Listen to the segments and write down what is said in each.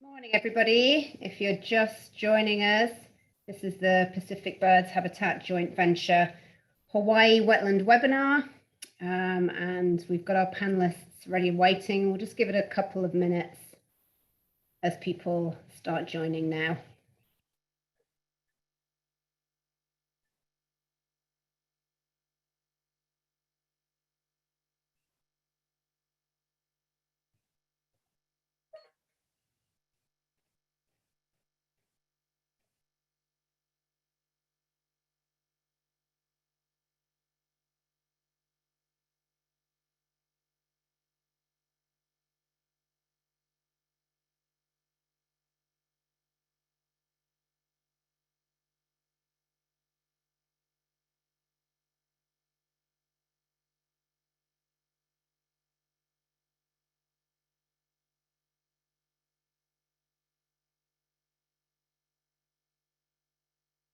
Morning, everybody. If you're just joining us, this is the Pacific Birds Habitat Joint Venture Hawaii Wetland webinar, and we've got our panelists ready waiting. We'll just give it a couple of minutes as people start joining now.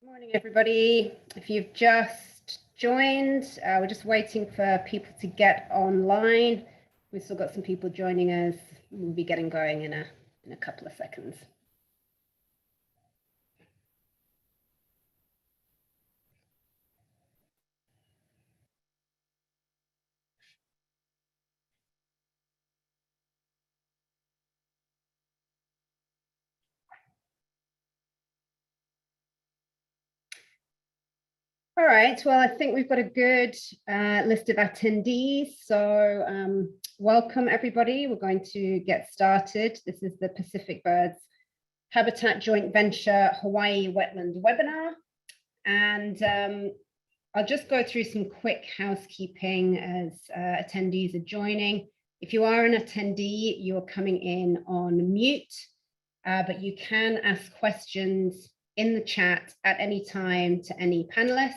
Morning, everybody. If you've just joined, we're just waiting for people to get online. We've still got some people joining us. We'll be getting going in a couple of seconds. All right, well, I think we've got a good list of attendees. So welcome, everybody. We're going to get started. This is the Pacific Birds Habitat Joint Venture Hawaii Wetland webinar. And I'll just go through some quick housekeeping as attendees are joining. If you are an attendee, you're coming in on mute, but you can ask questions in the chat at any time to any panelist.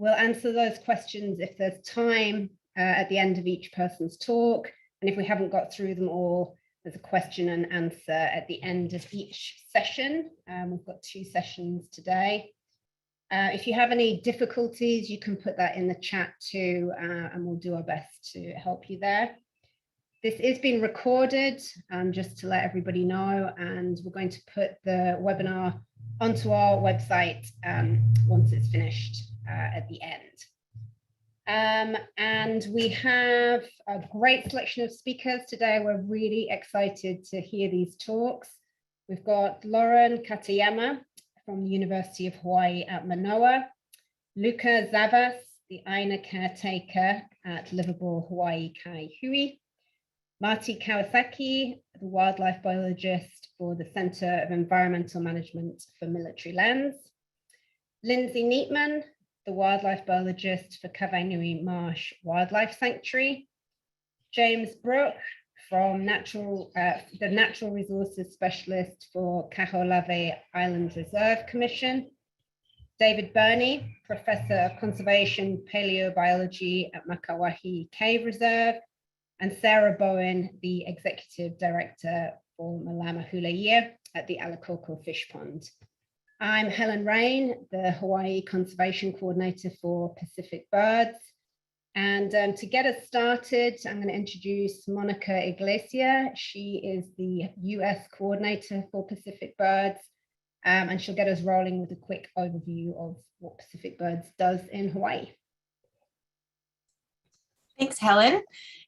We'll answer those questions if there's time at the end of each person's talk. And if we haven't got through them all, there's a question and answer at the end of each session. We've got 2 sessions today. If you have any difficulties, you can put that in the chat too, and we'll do our best to help you there. This is being recorded, just to let everybody know, and we're going to put the webinar onto our website once it's finished at the end. And we have a great selection of speakers today. We're really excited to hear these talks. We've got Lauren Katayama from the University of Hawaii at Manoa, Luca Zavas, the Aina caretaker at Livable Hawaii Kaihui, Marty Kawasaki, the wildlife biologist for the Center of Environmental Management for Military Lands, Lindsay Neatman, the wildlife biologist for Kawainui Marsh Wildlife Sanctuary, James Brooke from the Natural Resources Specialist for Kaho'olawe Island Reserve Commission, David Burney, Professor of Conservation Paleobiology at Makawahi Cave Reserve, and Sarah Bowen, the Executive Director for Malama Hulaia at the Alakoko Fish Pond. I'm Helen Rain, the Hawaii Conservation Coordinator for Pacific Birds. And to get us started, I'm going to introduce Monica Iglesia. She is the US Coordinator for Pacific Birds, and she'll get us rolling with a quick overview of what Pacific Birds does in Hawaii. Thanks, Helen,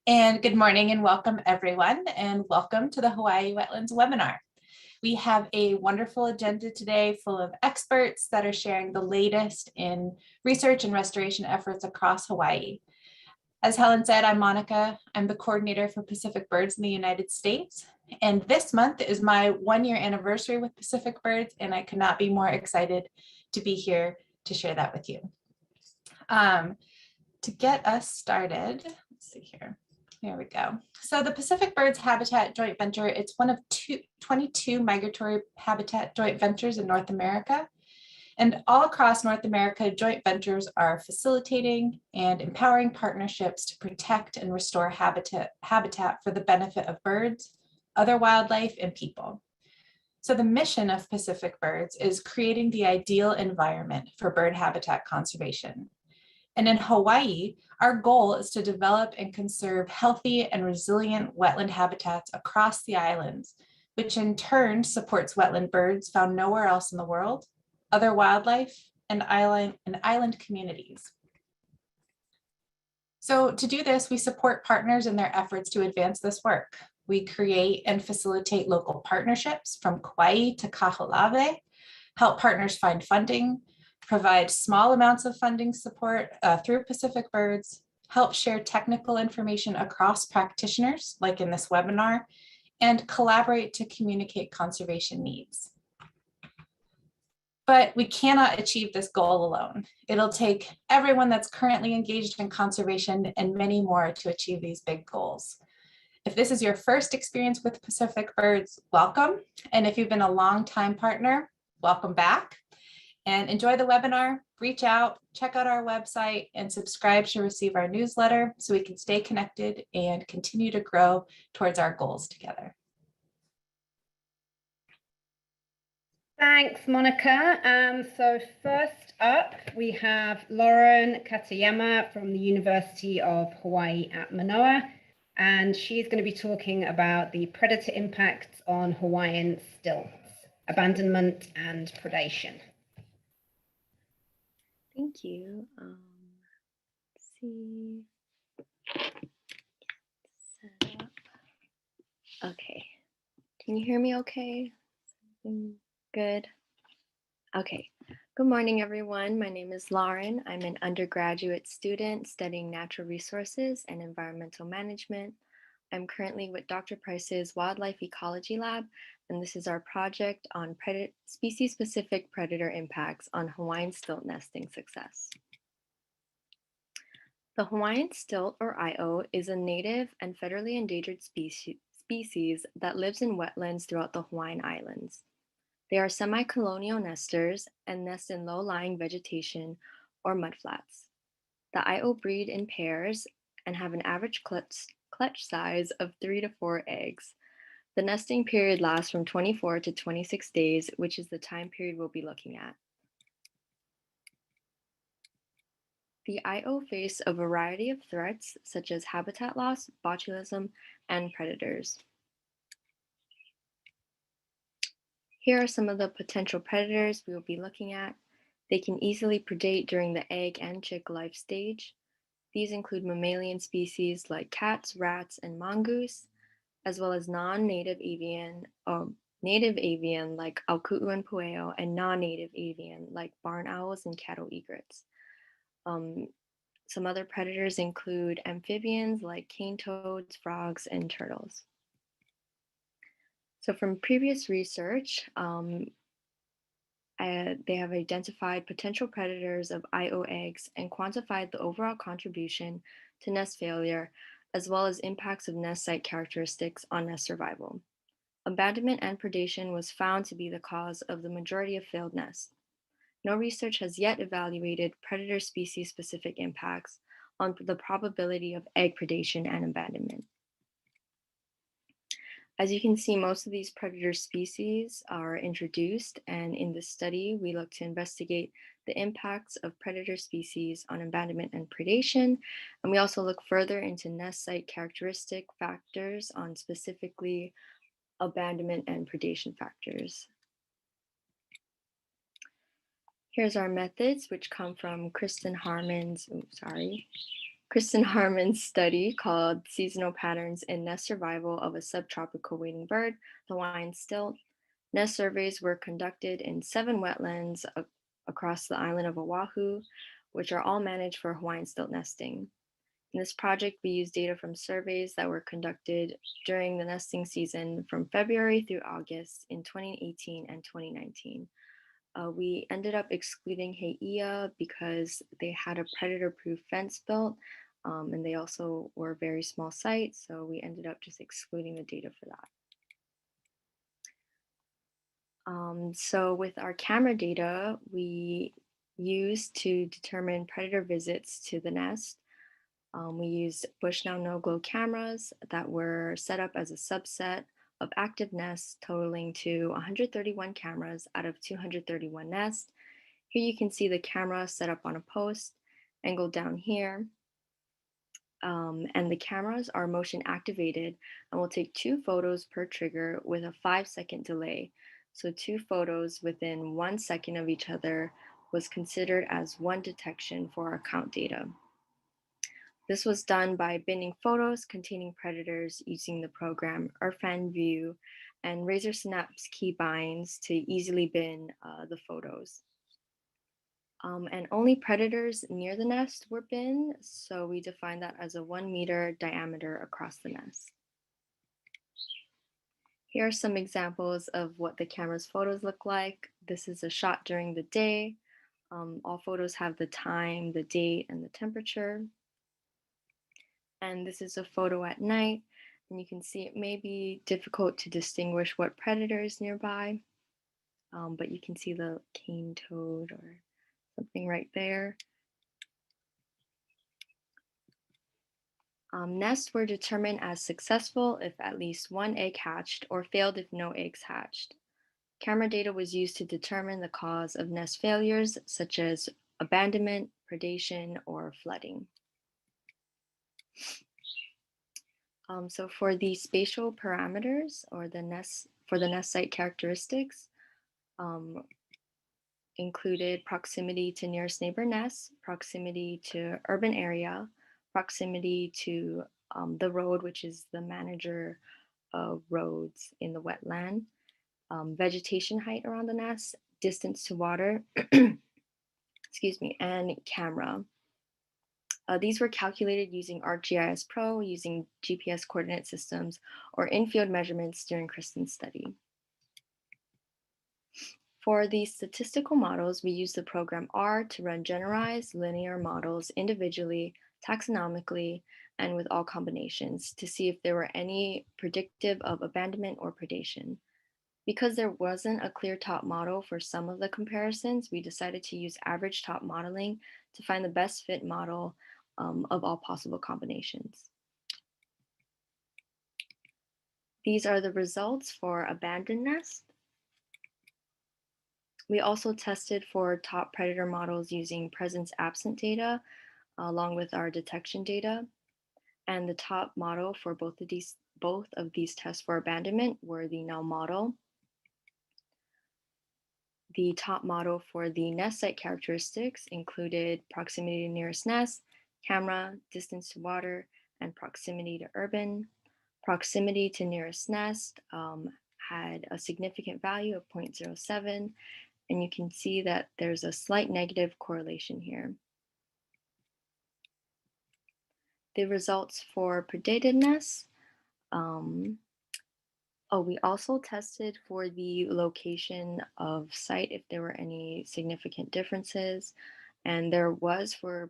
and good morning and welcome everyone, and welcome to the Hawaii Wetlands webinar. We have a wonderful agenda today full of experts that are sharing the latest in research and restoration efforts across Hawaii. As Helen said, I'm Monica. I'm the coordinator for Pacific Birds in the United States. And this month is my 1-year anniversary with Pacific Birds, and I could not be more excited to be here to share that with you. To get us started, let's see here. Here we go. So the Pacific Birds Habitat Joint Venture, it's one of 22 migratory habitat joint ventures in North America. And all across North America, joint ventures are facilitating and empowering partnerships to protect and restore habitat for the benefit of birds, other wildlife, and people. So the mission of Pacific Birds is creating the ideal environment for bird habitat conservation. And in Hawaii, our goal is to develop and conserve healthy and resilient wetland habitats across the islands which in turn supports wetland birds found nowhere else in the world, other wildlife, and island communities. So to do this, we support partners in their efforts to advance this work. We create and facilitate local partnerships from Kauai to Kaho'olawe, help partners find funding, provide small amounts of funding support through Pacific Birds, help share technical information across practitioners, like in this webinar, and collaborate to communicate conservation needs. But we cannot achieve this goal alone. It'll take everyone that's currently engaged in conservation and many more to achieve these big goals. If this is your first experience with Pacific Birds, welcome. And if you've been a long-time partner, welcome back. And enjoy the webinar, reach out, check out our website, and subscribe to receive our newsletter so we can stay connected and continue to grow towards our goals together. Thanks, Monica. So first up, we have Lauren Katayama from the University of Hawaii at Manoa, and she's going to be talking about the predator impacts on Hawaiian stilts, abandonment and predation. Thank you. Let's see. Set up. Okay. Can you hear me okay? Something good. Okay. Good morning, everyone. My name is Lauren. I'm an undergraduate student studying natural resources and environmental management. I'm currently with Dr. Price's Wildlife Ecology Lab, and this is our project on species-specific predator impacts on Hawaiian stilt nesting success. The Hawaiian stilt, or Io, is a native and federally endangered species that lives in wetlands throughout the Hawaiian Islands. They are semi-colonial nesters and nest in low-lying vegetation or mudflats. The Io breed in pairs and have an average clutch size of 3 to 4 eggs. The nesting period lasts from 24 to 26 days, which is the time period we'll be looking at. The Io face a variety of threats such as habitat loss, botulism, and predators. Here are some of the potential predators we will be looking at. They can easily predate during the egg and chick life stage. These include mammalian species like cats, rats, and mongoose, as well as non-native avian or native avian like auku'u and pueo, and non-native avian like barn owls and cattle egrets. Some other predators include amphibians like cane toads, frogs, and turtles. So from previous research, they have identified potential predators of Io eggs and quantified the overall contribution to nest failure, as well as impacts of nest site characteristics on nest survival. Abandonment and predation was found to be the cause of the majority of failed nests. No research has yet evaluated predator species-specific impacts on the probability of egg predation and abandonment. As you can see, most of these predator species are introduced, and in this study, we look to investigate the impacts of predator species on abandonment and predation, and we also look further into nest site characteristic factors on specifically abandonment and predation factors. Here's our methods, which come from Kristen Harmon's study called Seasonal Patterns in Nest Survival of a Subtropical Wading Bird, the Hawaiian Stilt. Nest surveys were conducted in 7 wetlands across the island of Oahu, which are all managed for Hawaiian stilt nesting. In this project, we used data from surveys that were conducted during the nesting season from February through August in 2018 and 2019. We ended up excluding Heiʻia because they had a predator-proof fence built, and they also were a very small site, so we ended up just excluding the data for that. So with our camera data, we used to determine predator visits to the nest. We used Bushnell no-glow cameras that were set up as a subset of active nests totaling to 131 cameras out of 231 nests. Here you can see the camera set up on a post, angled down here. and the cameras are motion activated and will take 2 photos per trigger with a 5-second delay. So 2 photos within 1 second of each other was considered as one detection for our count data. This was done by binning photos containing predators using the program View and Razor Synapse keybinds to easily bin the photos. And only predators near the nest were binned, so we define that as a 1 meter diameter across the nest. Here are some examples of what the camera's photos look like. This is a shot during the day. All photos have the time, the date, and the temperature. And this is a photo at night, and you can see it may be difficult to distinguish what predator is nearby, but you can see the cane toad or something right there. Nests were determined as successful if at least 1 egg hatched or failed if no eggs hatched. Camera data was used to determine the cause of nest failures, such as abandonment, predation, or flooding. So for the spatial parameters or the nest site characteristics, included proximity to nearest neighbor nests, proximity to urban area, proximity to the road, which is the manager of roads in the wetland, vegetation height around the nest, distance to water, excuse me, and camera. These were calculated using ArcGIS Pro, using GPS coordinate systems, or in-field measurements during Kristen's study. For the statistical models, we use the program R to run generalized linear models individually, taxonomically, and with all combinations to see if there were any predictive of abandonment or predation. Because there wasn't a clear top model for some of the comparisons, we decided to use average top modeling to find the best fit model of all possible combinations. These are the results for abandoned nest. We also tested for top predator models using presence absent data along with our detection data. And the top model for both of these tests for abandonment were the null model. The top model for the nest site characteristics included proximity to nearest nest, camera, distance to water, and proximity to urban. Proximity to nearest nest had a significant value of 0.07, and you can see that there's a slight negative correlation here. The results for predated nests. We also tested for the location of site if there were any significant differences, and there was for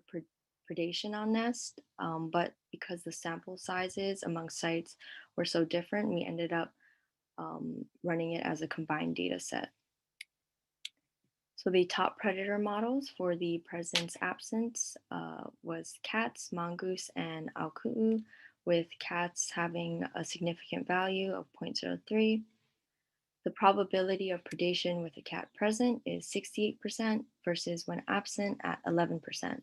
predation on nest, but because the sample sizes among sites were so different, we ended up running it as a combined data set. So the top predator models for the presence absence was cats, mongoose, and auku'u, with cats having a significant value of 0.03. The probability of predation with a cat present is 68% versus when absent at 11%.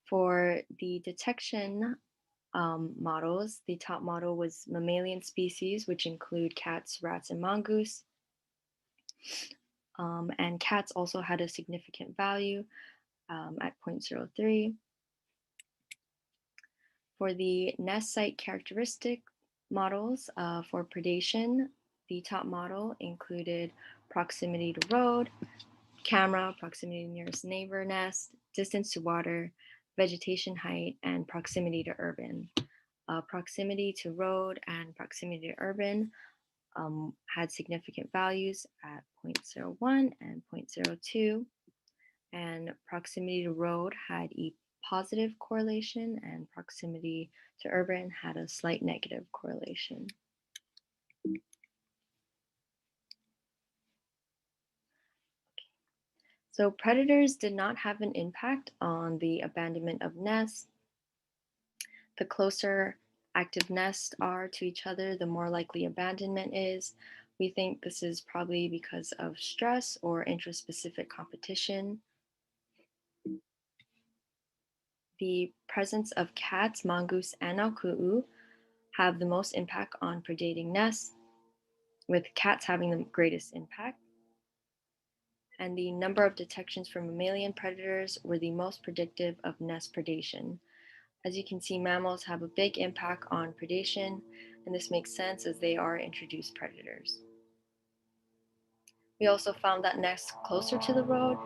For the detection models, the top model was mammalian species, which include cats, rats, and mongoose. And cats also had a significant value at 0.03. For the nest site characteristic models for predation, the top model included proximity to road, camera, proximity to nearest neighbor nest, distance to water, vegetation height, and proximity to urban. Proximity to road and proximity to urban had significant values at 0.01 and 0.02, and proximity to road had a positive correlation, and proximity to urban had a slight negative correlation. So predators did not have an impact on the abandonment of nests. The closer active nests are to each other, the more likely abandonment is. We think this is probably because of stress or interest-specific competition. the presence of cats, mongoose, and auku'u have the most impact on predating nests, with cats having the greatest impact. And the number of detections from mammalian predators were the most predictive of nest predation. As you can see, mammals have a big impact on predation, and this makes sense as they are introduced predators. We also found that nests closer to the road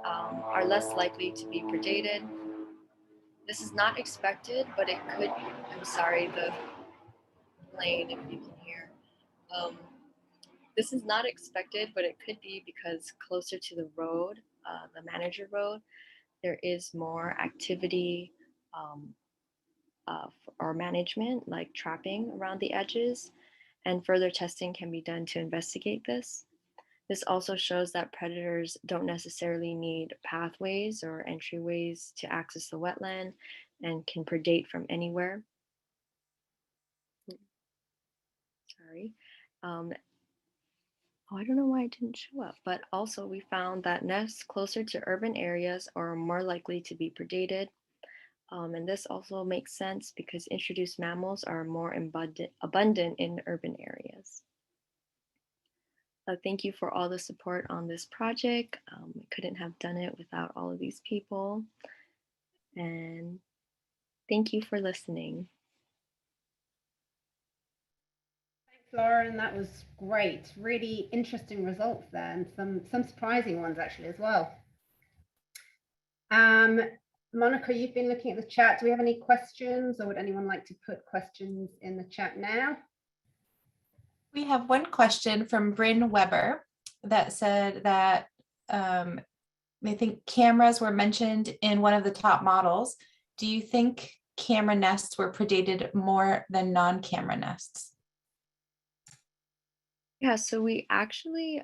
are less likely to be predated. This is not expected, but it could, I'm sorry, the plane, if you can hear. This is not expected, but it could be because closer to the road, the manager road, there is more activity or management, like trapping around the edges, and further testing can be done to investigate this. This also shows that predators don't necessarily need pathways or entryways to access the wetland and can predate from anywhere. Sorry. I don't know why it didn't show up, but also we found that nests closer to urban areas are more likely to be predated. And this also makes sense because introduced mammals are more abundant in urban areas. Thank you for all the support on this project. I couldn't have done it without all of these people. And thank you for listening. Thanks, Lauren. That was great. Really interesting results there, and some surprising ones actually as well. Monica, you've been looking at the chat. Do we have any questions, or would anyone like to put questions in the chat now? We have one question from Bryn Weber that said that they think cameras were mentioned in one of the top models. Do you think camera nests were predated more than non-camera nests? Yeah, so we actually,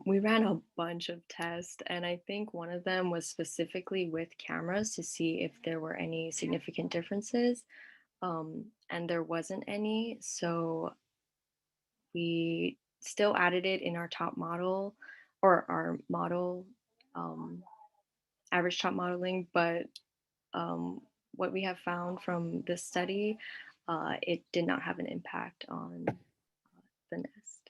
we ran a bunch of tests, and I think one of them was specifically with cameras to see if there were any significant differences, and there wasn't any. So we still added it in our top model or our model, average top modeling, but what we have found from this study, it did not have an impact on the nest.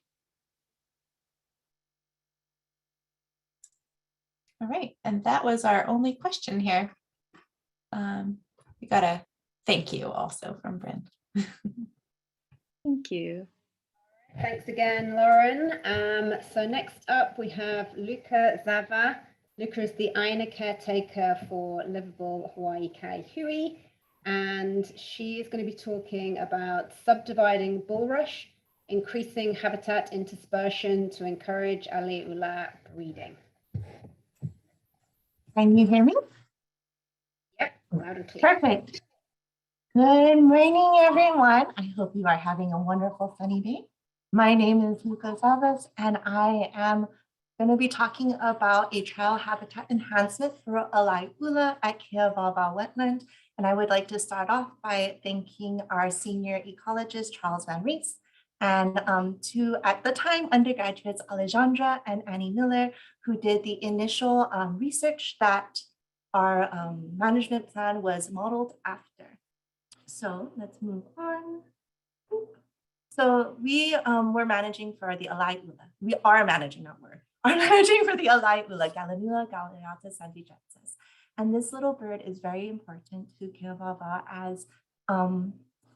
All right, and that was our only question here. We got a thank you also from Bryn. Thank you. Thanks again, Lauren. So next up we have Luca Zava. Luca is the Aina caretaker for Livable Hawaii Kaihui, and she is going to be talking about subdividing bulrush, increasing habitat interspersion to encourage ali'ula breeding. Can you hear me? Yep, loud and clear. Perfect. Good morning, everyone. I hope you are having a wonderful sunny day. My name is Luca Zavas, and I am going to be talking about a trail habitat enhancement for ali'ula at Ke'awawa Wetland. And I would like to start off by thanking our senior ecologist, Charles Van Rees, and two, at the time, undergraduates, Alejandra and Annie Miller, who did the initial research that our management plan was modeled after. So let's move on. So we were managing for the ali'ula. We are managing, not we're. Are managing for the ali'ula, Gallinula galeata santigensis. And this little bird is very important to Ke'awawa as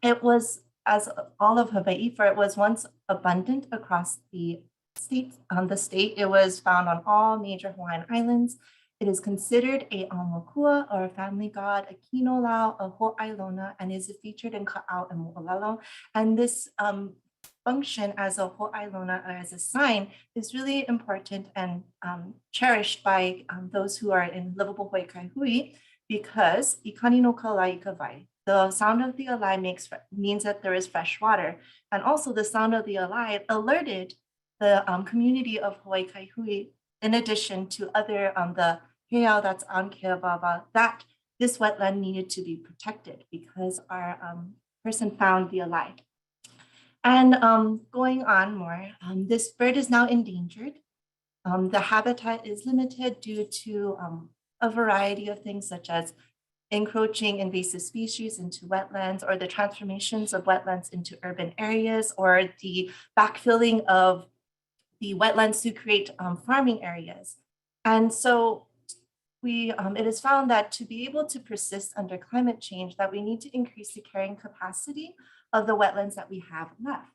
it was, as all of Hawaii, for it was once abundant across the state. It was found on all major Hawaiian islands. It is considered a aumakua, or a family god, a kino lau, a ho'ailona, and is featured in ka'au and mo'olelo. And this function as a ho'ailona, or as a sign, is really important and cherished by those who are in livable Hawaii Kaihui, because ikani no kalai kawai, the sound of the alai means that there is fresh water. And also the sound of the alai alerted the community of Hawaii Kaihui, in addition to other, the heiau that's on Ke'awawa, that this wetland needed to be protected because our person found the alai. And going on more, this bird is now endangered. The habitat is limited due to a variety of things, such as encroaching invasive species into wetlands, or the transformations of wetlands into urban areas, or the backfilling of the wetlands to create farming areas. And so it is found that to be able to persist under climate change, that we need to increase the carrying capacity of the wetlands that we have left.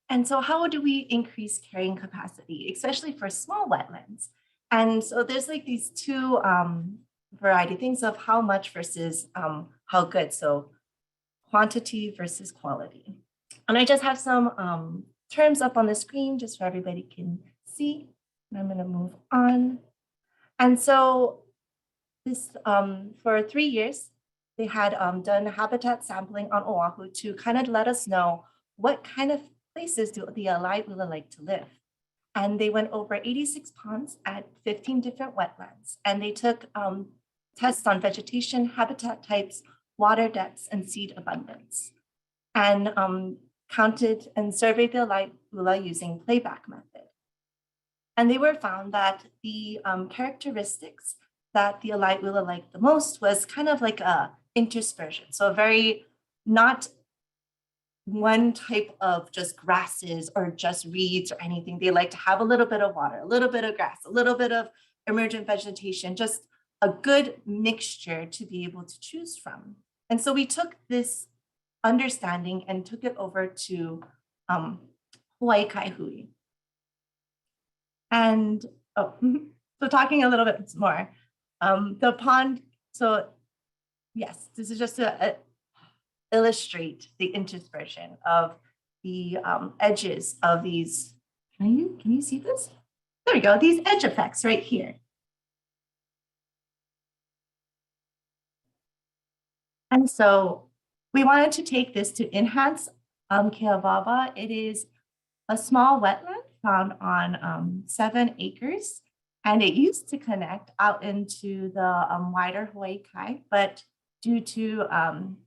And so how do we increase carrying capacity, especially for small wetlands? And so there's like these two variety things of how much versus how good. So quantity versus quality. And I just have some terms up on the screen just so everybody can see. And I'm going to move on. And so this for 3 years, they had done habitat sampling on Oahu to kind of let us know what kind of places do the Alaiʻula like to live. And they went over 86 ponds at 15 different wetlands. And they took tests on vegetation, habitat types, water depths, and seed abundance. And counted and surveyed the Alaiʻula using playback method. And they were found that the characteristics that the Alaiʻula liked the most was kind of like a interspersion. So a very not one type of just grasses or just reeds or anything. They like to have a little bit of water, a little bit of grass, a little bit of emergent vegetation, just a good mixture to be able to choose from. And so we took this understanding and took it over to Hawaii Kaihui. And so talking a little bit more, the pond, so yes, this is just to illustrate the interspersion of the edges of these. Can you see this? There we go, these edge effects right here. And so we wanted to take this to enhance Keawava. It is a small wetland found on 7 acres, and it used to connect out into the wider Hawaii Kai, but due to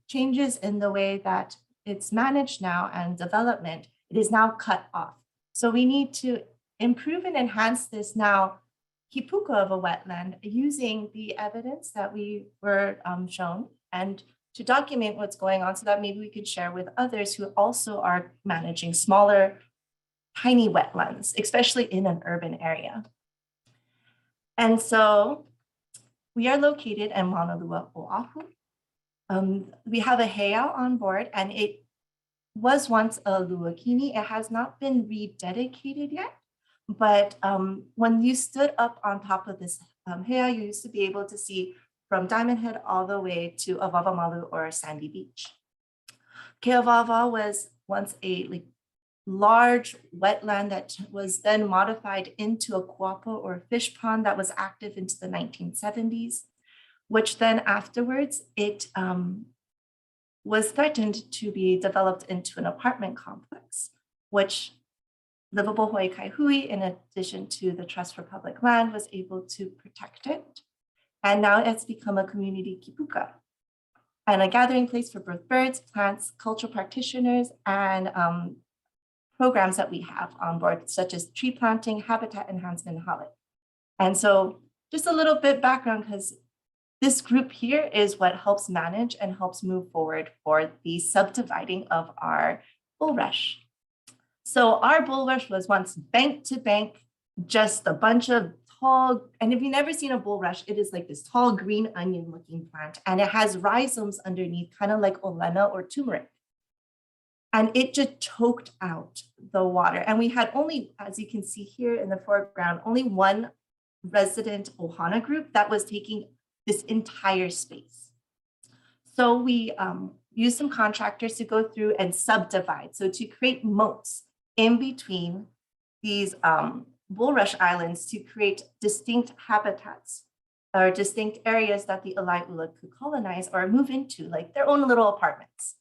changes in the way that it's managed now and development, it is now cut off. So we need to improve and enhance this now kipuka of a wetland using the evidence that we were shown, and to document what's going on so that maybe we could share with others who also are managing smaller, tiny wetlands, especially in an urban area. And so we are located in Maunalua, Oahu. We have a heiau on board, and it was once a luakini. It has not been rededicated yet, but when you stood up on top of this heiau, you used to be able to see from Diamond Head all the way to Avavamalu or Sandy Beach. Keawava was once a large wetland that was then modified into a kuapa or fish pond that was active into the 1970s, which then afterwards it was threatened to be developed into an apartment complex, which Livable Hawaii Kaihui, in addition to the Trust for Public Land, was able to protect it. And now it's become a community kipuka and a gathering place for both birds, plants, cultural practitioners, and programs that we have on board, such as tree planting, habitat enhancement, and hale. And so just a little bit background, because this group here is what helps manage and helps move forward for the subdividing of our bulrush. So our bulrush was once bank to bank, just a bunch of tall, and if you've never seen a bulrush, it is like this tall green onion looking plant, and it has rhizomes underneath, kind of like olena or turmeric. And it just choked out the water. And we had only, as you can see here in the foreground, only one resident Ohana group that was taking this entire space. So we used some contractors to go through and subdivide. So to create moats in between these bulrush islands to create distinct habitats or distinct areas that the Alaiʻula could colonize or move into, like their own little apartments.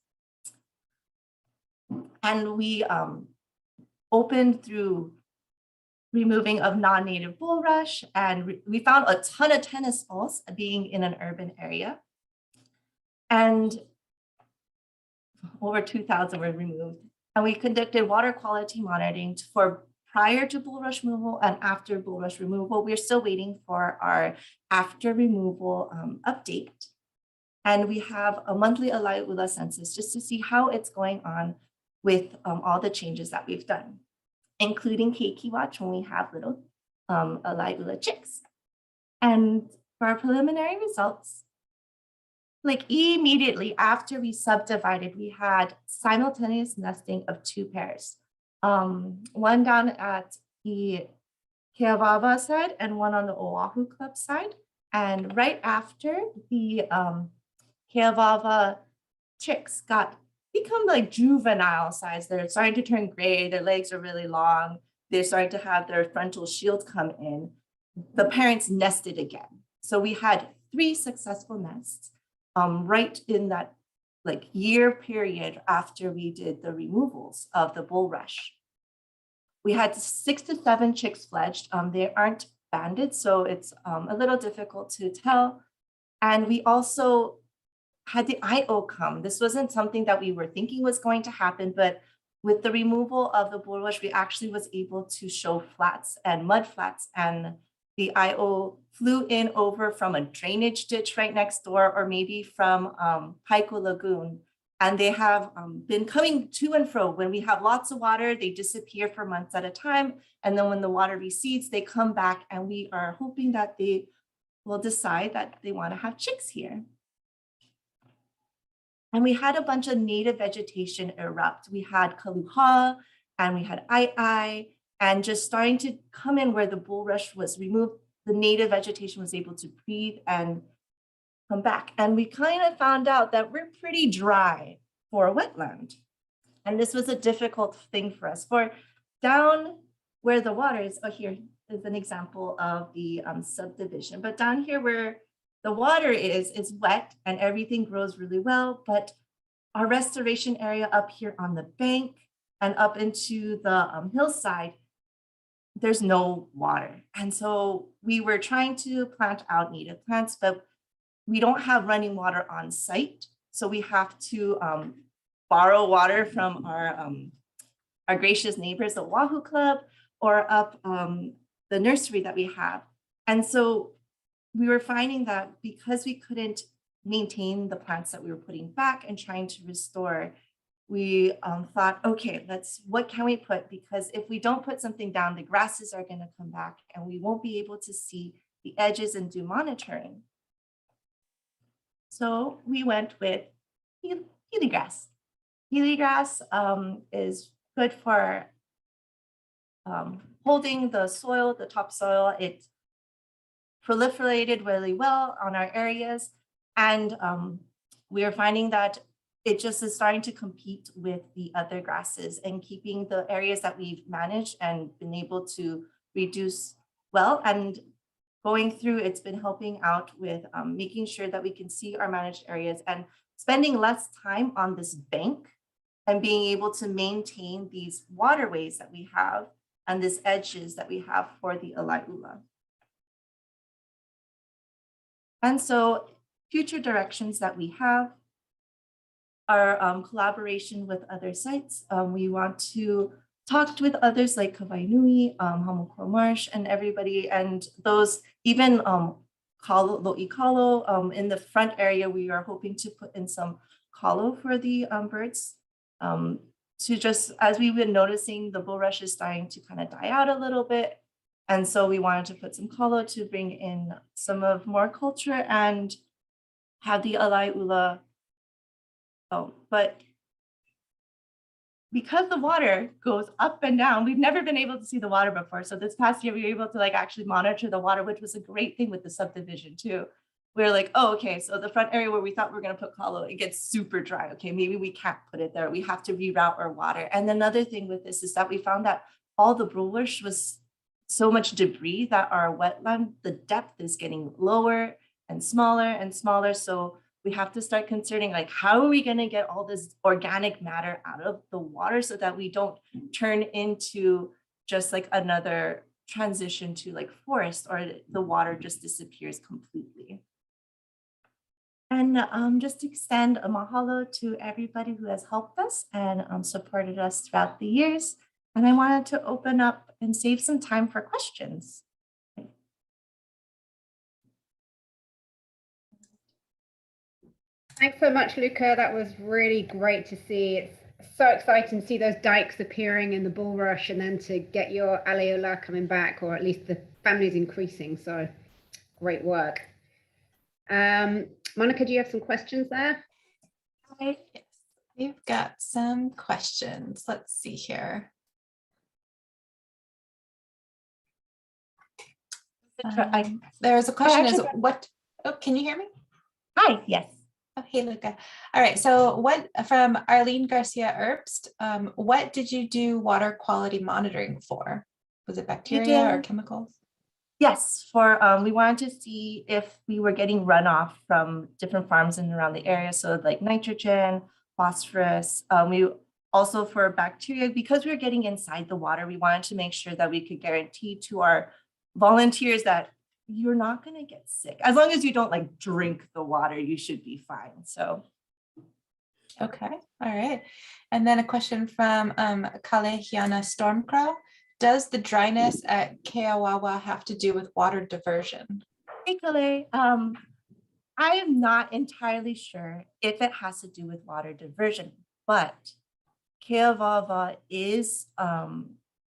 And we opened through removing of non-native bulrush, and we found a ton of tennis balls being in an urban area. And over 2,000 were removed. And we conducted water quality monitoring for prior to bulrush removal and after bulrush removal. We're still waiting for our after removal update. And we have a monthly Alaiʻula census just to see how it's going on with all the changes that we've done, including Keiki Watch when we have little Alaiʻula chicks. And for our preliminary results, like immediately after we subdivided, we had simultaneous nesting of 2 pairs. One down at the Keawava side and one on the Oahu Club side. And right after the Keawava chicks become like juvenile size, they're starting to turn gray, their legs are really long, they're starting to have their frontal shields come in, the parents nested again. So we had 3 successful nests right in that like year period after we did the removals of the bulrush. We had 6 to 7 chicks fledged. They aren't banded, so it's a little difficult to tell. And we also had the IO come. This wasn't something that we were thinking was going to happen, but with the removal of the bulrush, we actually was able to show flats and mud flats, and the IO flew in over from a drainage ditch right next door, or maybe from Paiko Lagoon. And they have been coming to and fro. When we have lots of water, they disappear for months at a time. And then when the water recedes, they come back, and we are hoping that they will decide that they want to have chicks here. And we had a bunch of native vegetation erupt. We had kaluha, and we had ai, and just starting to come in where the bulrush was removed, the native vegetation was able to breathe and come back. And we kind of found out that we're pretty dry for a wetland. And this was a difficult thing for us. For down where the water is, oh, here is an example of the subdivision. But down here where the water is wet and everything grows really well, but our restoration area up here on the bank and up into the hillside, there's no water. And so we were trying to plant out native plants, but we don't have running water on site. So we have to borrow water from our gracious neighbors, the Oahu Club, or up the nursery that we have. And so we were finding that because we couldn't maintain the plants that we were putting back and trying to restore, we thought, okay, what can we put? Because if we don't put something down, the grasses are going to come back and we won't be able to see the edges and do monitoring. So we went with healy grass. Healy grass is good for holding the soil, the topsoil. It proliferated really well on our areas. And we are finding that it just is starting to compete with the other grasses and keeping the areas that we've managed and been able to reduce well. And going through, it's been helping out with making sure that we can see our managed areas and spending less time on this bank and being able to maintain these waterways that we have and these edges that we have for the Alaiʻula. And so future directions that we have are collaboration with other sites. We want to talk with others like Kawainui, Hamakua Marsh, and everybody, and those even Lo'i Kalo. In the front area, we are hoping to put in some kalo for the birds. To just, as we've been noticing, the bulrush is starting to kind of die out a little bit. And so we wanted to put some kalo to bring in some of more culture and have the Alaiʻula. But because the water goes up and down, we've never been able to see the water before. So this past year, we were able to actually monitor the water, which was a great thing with the subdivision too. We were like, oh, okay, so the front area where we thought we were going to put kalo, it gets super dry. Okay, maybe we can't put it there. We have to reroute our water. And another thing with this is that we found that all the bulrush was so much debris that our wetland, the depth is getting lower and smaller and smaller. So we have to start considering how are we going to get all this organic matter out of the water so that we don't turn into just another transition to forest, or the water just disappears completely. And just extend a mahalo to everybody who has helped us and supported us throughout the years. And I wanted to open up and save some time for questions. Thanks so much, Luca. That was really great to see. It's so exciting to see those dikes appearing in the bulrush and then to get your aleola coming back, or at least the family's increasing. So great work. Monica, do you have some questions there? Yes, we've got some questions. Let's see here. There's a question is what, oh, can you hear me? Hi, yes. Oh, hey, Luca. All right, so what, from Arlene Garcia Herbst, what did you do water quality monitoring for? Was it bacteria or chemicals? Yes, for we wanted to see if we were getting runoff from different farms in and around the area. So like nitrogen, phosphorus. We also for bacteria, because we were getting inside the water, we wanted to make sure that we could guarantee to our volunteers that you're not going to get sick. As long as you don't like drink the water, you should be fine. So. Okay, all right. And then a question from Kalehiana Stormcrow. Does the dryness at Keawawa have to do with water diversion? Hey, Kale. I am not entirely sure if it has to do with water diversion, but Keawawa is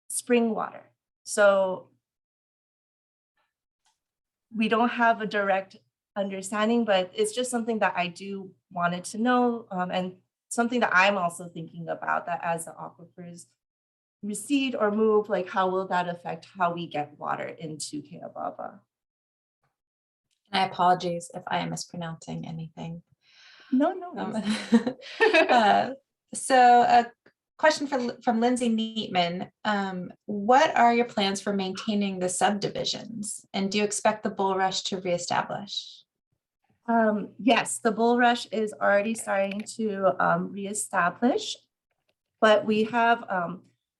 spring water. So we don't have a direct understanding, but it's just something that I do wanted to know, and something that I'm also thinking about, that as the aquifers recede or move, like how will that affect how we get water into Keawawa? I apologize if I am mispronouncing anything. No. So a question from Lindsay Neatman. What are your plans for maintaining the subdivisions? And do you expect the bulrush to reestablish? Yes, the bulrush is already starting to reestablish, but we have,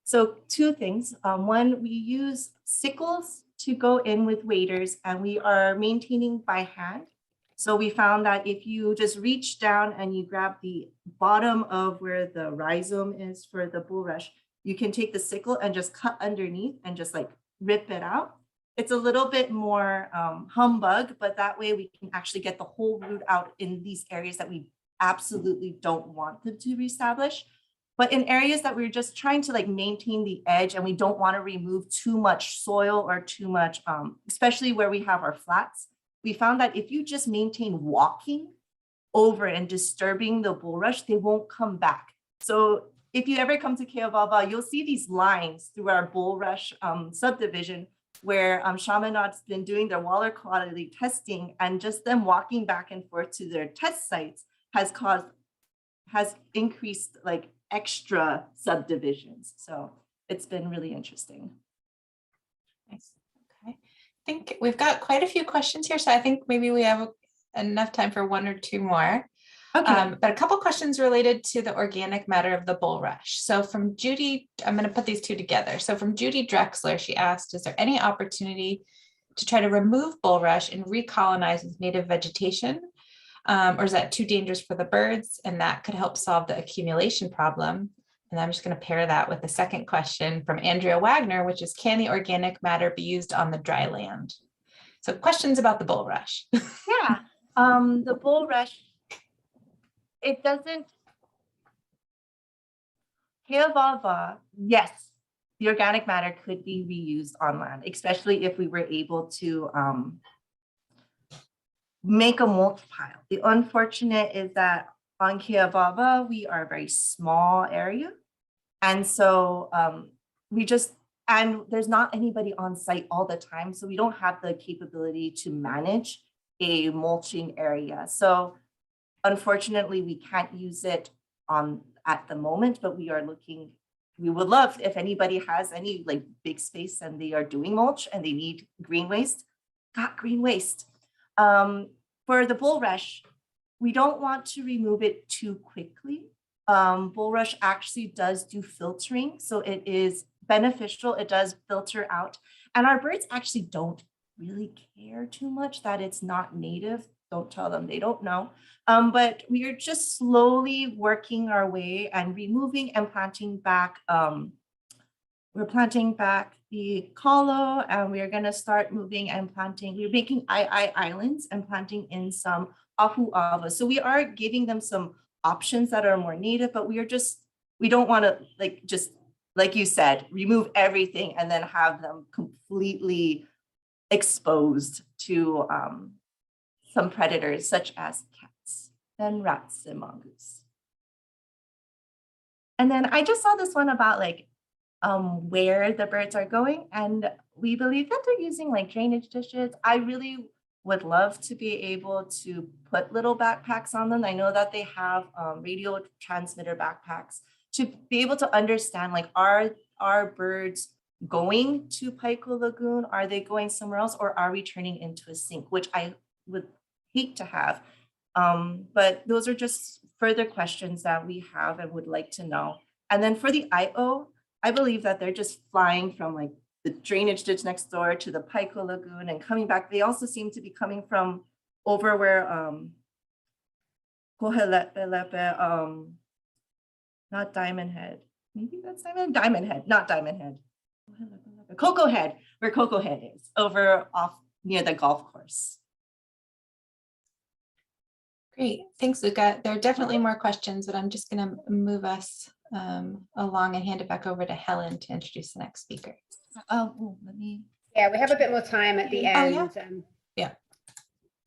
so two things. One, we use sickles to go in with waders, and we are maintaining by hand. So we found that if you just reach down and you grab the bottom of where the rhizome is for the bulrush, you can take the sickle and just cut underneath and just like rip it out. It's a little bit more humbug, but that way we can actually get the whole root out in these areas that we absolutely don't want them to reestablish. But in areas that we're just trying to like maintain the edge and we don't want to remove too much soil or too much, especially where we have our flats, we found that if you just maintain walking over and disturbing the bulrush, they won't come back. So if you ever come to Keawawa, you'll see these lines through our bulrush subdivision where Chaminade's been doing their water quality testing, and just them walking back and forth to their test sites has increased like extra subdivisions. So it's been really interesting. Nice. Okay. I think we've got quite a few questions here, so I think maybe we have enough time for one or two more. Okay. But a couple questions related to the organic matter of the bulrush. So from Judy, I'm going to put these two together. So from Judy Drexler, she asked, is there any opportunity to try to remove bulrush and recolonize with native vegetation? Or is that too dangerous for the birds? And that could help solve the accumulation problem. And I'm just going to pair that with the second question from Andrea Wagner, which is, can the organic matter be used on the dry land? So questions about the bulrush. Yeah, the bulrush, it doesn't, Keawawa, yes, the organic matter could be reused on land, especially if we were able to make a mulch pile. The unfortunate is that on Keawawa, we are a very small area. And so and there's not anybody on site all the time. So we don't have the capability to manage a mulching area. So unfortunately, we can't use it at the moment, but we would love if anybody has any like big space and they are doing mulch and they need green waste, got green waste. For the bulrush, we don't want to remove it too quickly. Bulrush actually does do filtering, so it is beneficial. It does filter out, and our birds actually don't really care too much that it's not native. Don't tell them, they don't know. But we are just slowly working our way and removing and planting back. We're planting back the kalo, and we are going to start moving and planting. We're making islands and planting in some Ahuava. So we are giving them some options that are more native, but we don't want to like you said, remove everything and then have them completely exposed to some predators such as cats and rats and mongoose. And then I just saw this one about like where the birds are going, and we believe that they're using like drainage dishes. I really would love to be able to put little backpacks on them. I know that they have radio transmitter backpacks to be able to understand, like, are birds going to Paiko Lagoon? Are they going somewhere else, or are we turning into a sink, which I would hate to have. But those are just further questions that we have and would like to know. And then for the IO, I believe that they're just flying from like the drainage ditch next door to the Paiko Lagoon and coming back. They also seem to be coming from over where Kohelepe, not Diamond Head. Maybe that's Diamond Head, not Diamond Head. Cocoa Head, where Cocoa Head is, over off near the golf course. Great, thanks, Luca. There are definitely more questions, but I'm just going to move us along and hand it back over to Helen to introduce the next speaker. Let me. Yeah, we have a bit more time at the end. Yeah.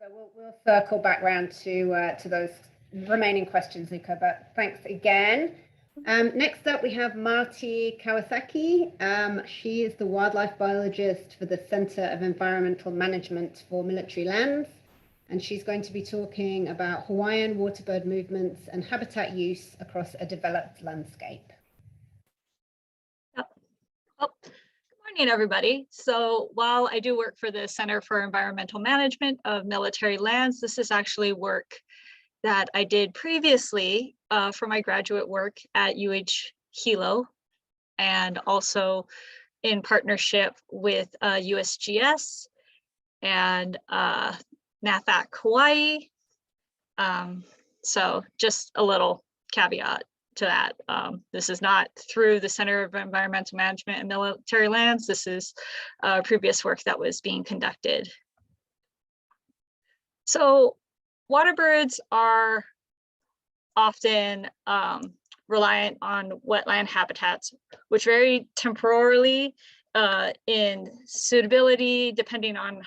So we'll circle back around to those remaining questions, Luca, but thanks again. Next up, we have Marty Kawasaki. She is the wildlife biologist for the Center of Environmental Management for Military Lands, and she's going to be talking about Hawaiian waterbird movements and habitat use across a developed landscape. Well, good morning, everybody. So while I do work for the Center for Environmental Management of Military Lands, this is actually work that I did previously for my graduate work at Hilo, and also in partnership with USGS and NAFAC Hawaii. So just a little caveat to that. This is not through the Center of Environmental Management and Military Lands. This is previous work that was being conducted. So waterbirds are often reliant on wetland habitats, which vary temporally in suitability, depending on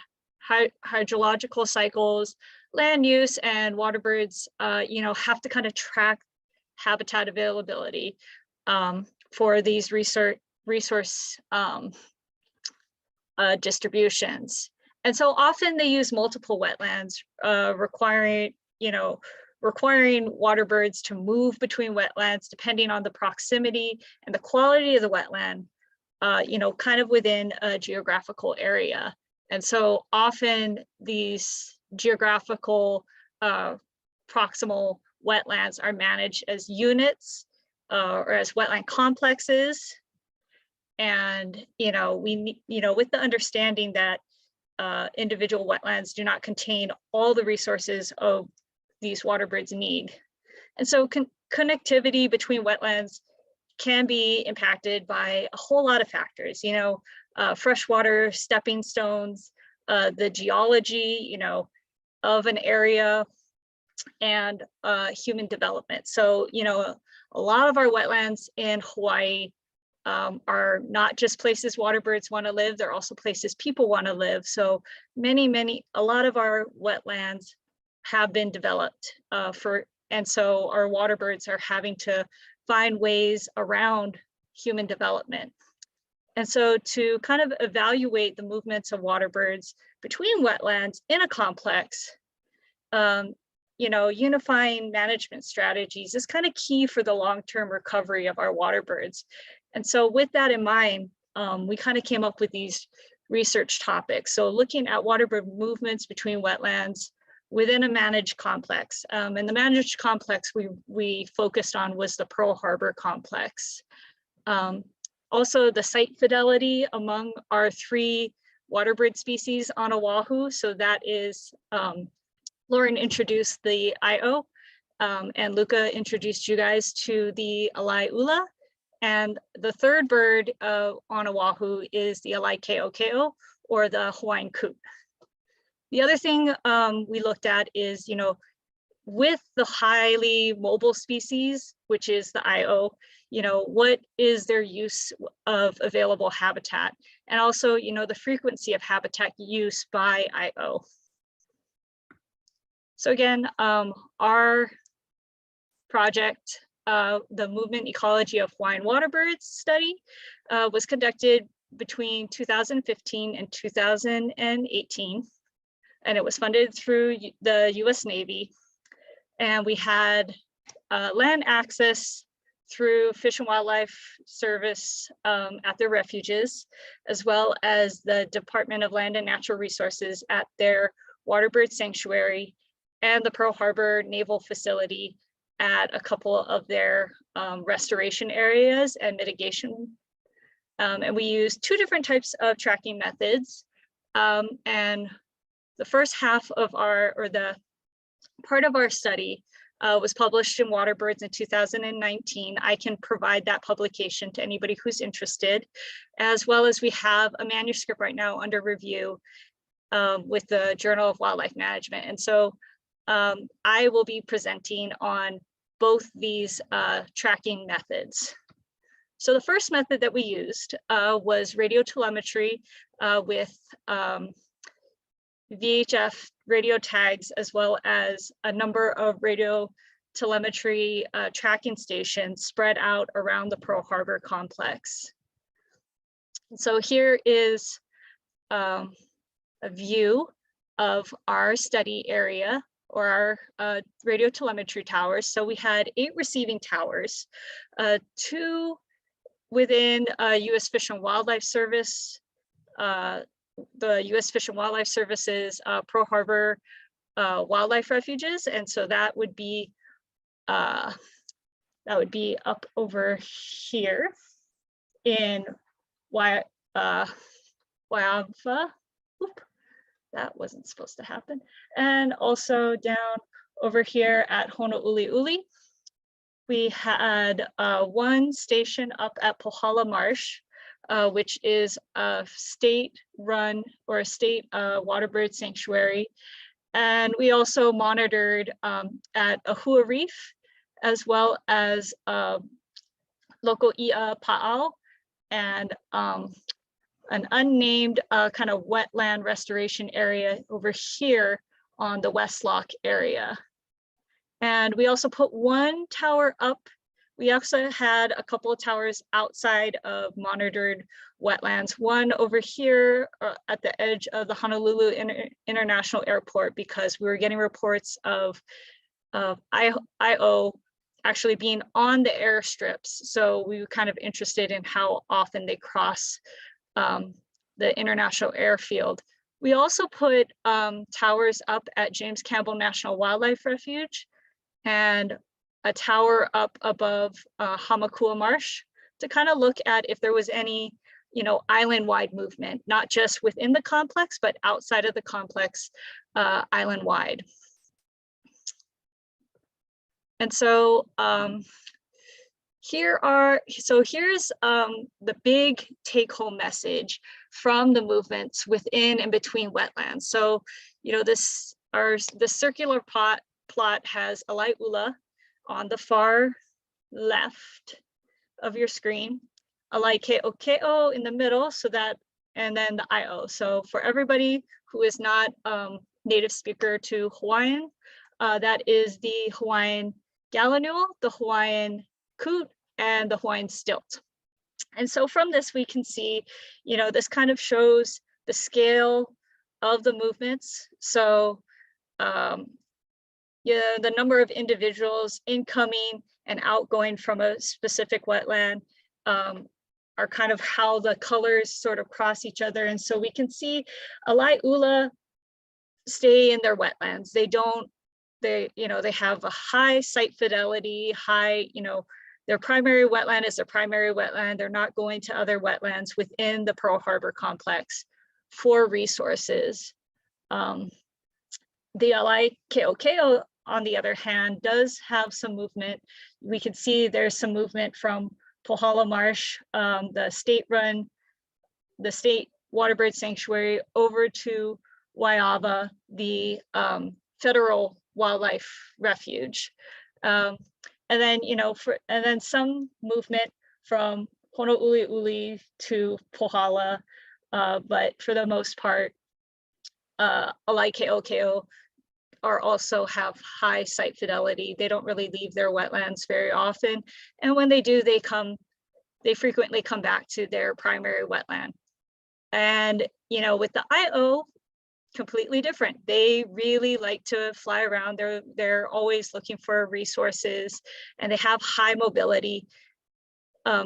hydrological cycles, land use, and waterbirds, have to kind of track habitat availability for these resource distributions. And so often they use multiple wetlands, requiring waterbirds to move between wetlands depending on the proximity and the quality of the wetland, kind of within a geographical area. And so often these geographical proximal wetlands are managed as units or as wetland complexes. And, with the understanding that individual wetlands do not contain all the resources of these waterbirds need. And so connectivity between wetlands can be impacted by a whole lot of factors, freshwater stepping stones, the geology, of an area, and human development. So, a lot of our wetlands in Hawaii are not just places waterbirds want to live, they're also places people want to live. So a lot of our wetlands have been developed and so our waterbirds are having to find ways around human development. And so to kind of evaluate the movements of waterbirds between wetlands in a complex, unifying management strategies is kind of key for the long-term recovery of our waterbirds. And so with that in mind, we kind of came up with these research topics. So looking at waterbird movements between wetlands within a managed complex. And the managed complex we focused on was the Pearl Harbor complex. Also the site fidelity among our 3 waterbird species on Oahu. So that is, Lauren introduced the IO, and Luca introduced you guys to the Alaiula. And the third bird on Oahu is the Alaikeokeo, or the Hawaiian coot. The other thing we looked at is, with the highly mobile species, which is the IO, what is their use of available habitat? And also, the frequency of habitat use by IO. So again, our project, the Movement Ecology of Hawaiian Waterbirds study, was conducted between 2015 and 2018. And it was funded through the US Navy. And we had land access through Fish and Wildlife Service at their refuges, as well as the Department of Land and Natural Resources at their Waterbird Sanctuary and the Pearl Harbor Naval Facility at a couple of their restoration areas and mitigation. And we used 2 different types of tracking methods. And the first half of the part of our study was published in Waterbirds in 2019. I can provide that publication to anybody who's interested, as well as we have a manuscript right now under review with the Journal of Wildlife Management. And so I will be presenting on both these tracking methods. So the first method that we used was radiotelemetry with VHF radio tags, as well as a number of radio telemetry tracking stations spread out around the Pearl Harbor complex. And so here is a view of our study area, or our radio telemetry towers. So we had 8 receiving towers, 2 within US Fish and Wildlife Service, the US Fish and Wildlife Service's Pearl Harbor wildlife refuges. And so that would be up over here in Waiava. Oop, that wasn't supposed to happen. And also down over here at Honouliuli. We had 1 station up at Pohala Marsh, which is a state-run or a state waterbird sanctuary. And we also monitored at Ahua Reef, as well as local Ia Pa'ao, and an unnamed kind of wetland restoration area over here on the West Lock area. And we also put 1 tower up. We also had a couple of towers outside of monitored wetlands, 1 over here at the edge of the Honolulu International Airport, because we were getting reports of IO actually being on the airstrips. So we were kind of interested in how often they cross the international airfield. We also put towers up at James Campbell National Wildlife Refuge, and a tower up above Hamakua Marsh to kind of look at if there was any, island-wide movement, not just within the complex, but outside of the complex, island-wide. And so here's the big take-home message from the movements within and between wetlands. So, the circular plot has Alaiʻula on the far left of your screen, Alaikeʻokeʻo in the middle, and then the IO. So for everybody who is not native speaker to Hawaiian, that is the Hawaiian gallinule, the Hawaiian coot, and the Hawaiian stilt. And so from this, we can see, this kind of shows the scale of the movements. So the number of individuals incoming and outgoing from a specific wetland are kind of how the colors sort of cross each other. And so we can see Alaiʻula stay in their wetlands. They have a high site fidelity, their primary wetland is their primary wetland. They're not going to other wetlands within the Pearl Harbor complex for resources. The Alaikeʻokeʻo, on the other hand, does have some movement. We can see there's some movement from Pohala Marsh, the state waterbird sanctuary, over to Waiava, the federal wildlife refuge. And then, and then some movement from Honouliuli to Pohala, but for the most part, Alaikeʻokeo are also have high site fidelity. They don't really leave their wetlands very often, and when they do, they frequently come back to their primary wetland. And with the IO, completely different. They really like to fly around. They're always looking for resources, and they have high mobility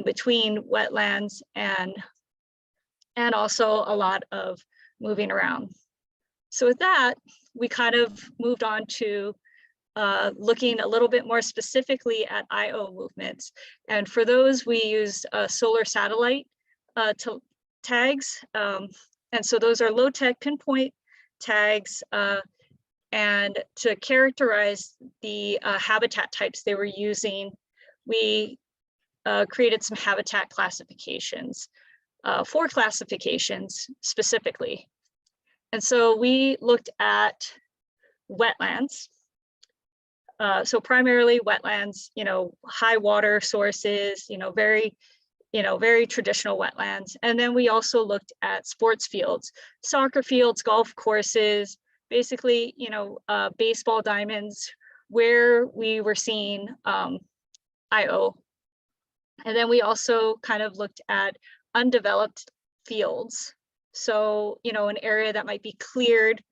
between wetlands and also a lot of moving around. So with that, we kind of moved on to looking a little bit more specifically at IO movements. And for those, we used solar satellite tags. And so those are low-tech pinpoint tags, and to characterize the habitat types they were using, we created some habitat classifications, 4 classifications specifically. And so we looked at wetlands. So primarily wetlands, high water sources, very traditional wetlands. And then we also looked at sports fields, soccer fields, golf courses, basically, baseball diamonds, where we were seeing IO. And then we also kind of looked at undeveloped fields. So, an area that might be cleared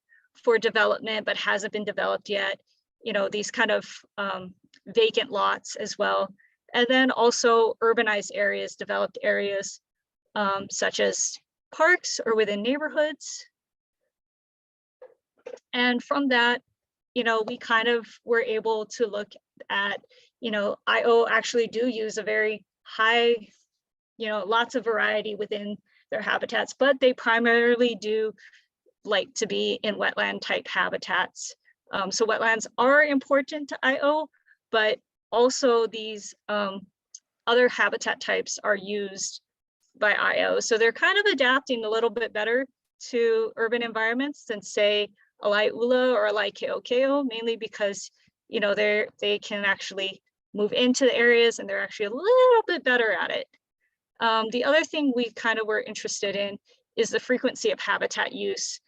for development, but hasn't been developed yet, these kind of vacant lots as well. And then also urbanized areas, developed areas, such as parks or within neighborhoods. And from that, we kind of were able to look at, IO actually do use a very high, lots of variety within their habitats, but they primarily do like to be in wetland type habitats. So wetlands are important to IO, but also these other habitat types are used by IO. So they're kind of adapting a little bit better to urban environments than say Alaiʻula or Alaikeʻokeo, mainly because they can actually move into the areas and they're actually a little bit better at it. The other thing we kind of were interested in is the frequency of habitat use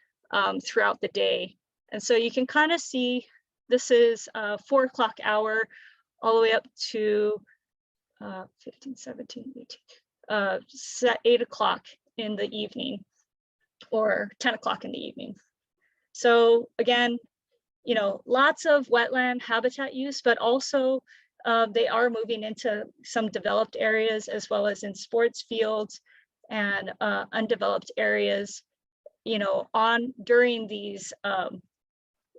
throughout the day. And so you can kind of see, this is 4 o'clock hour all the way up to 15, 17, 18, 8 o'clock in the evening or 10 o'clock in the evening. So again, lots of wetland habitat use, but also they are moving into some developed areas as well as in sports fields and undeveloped areas, during these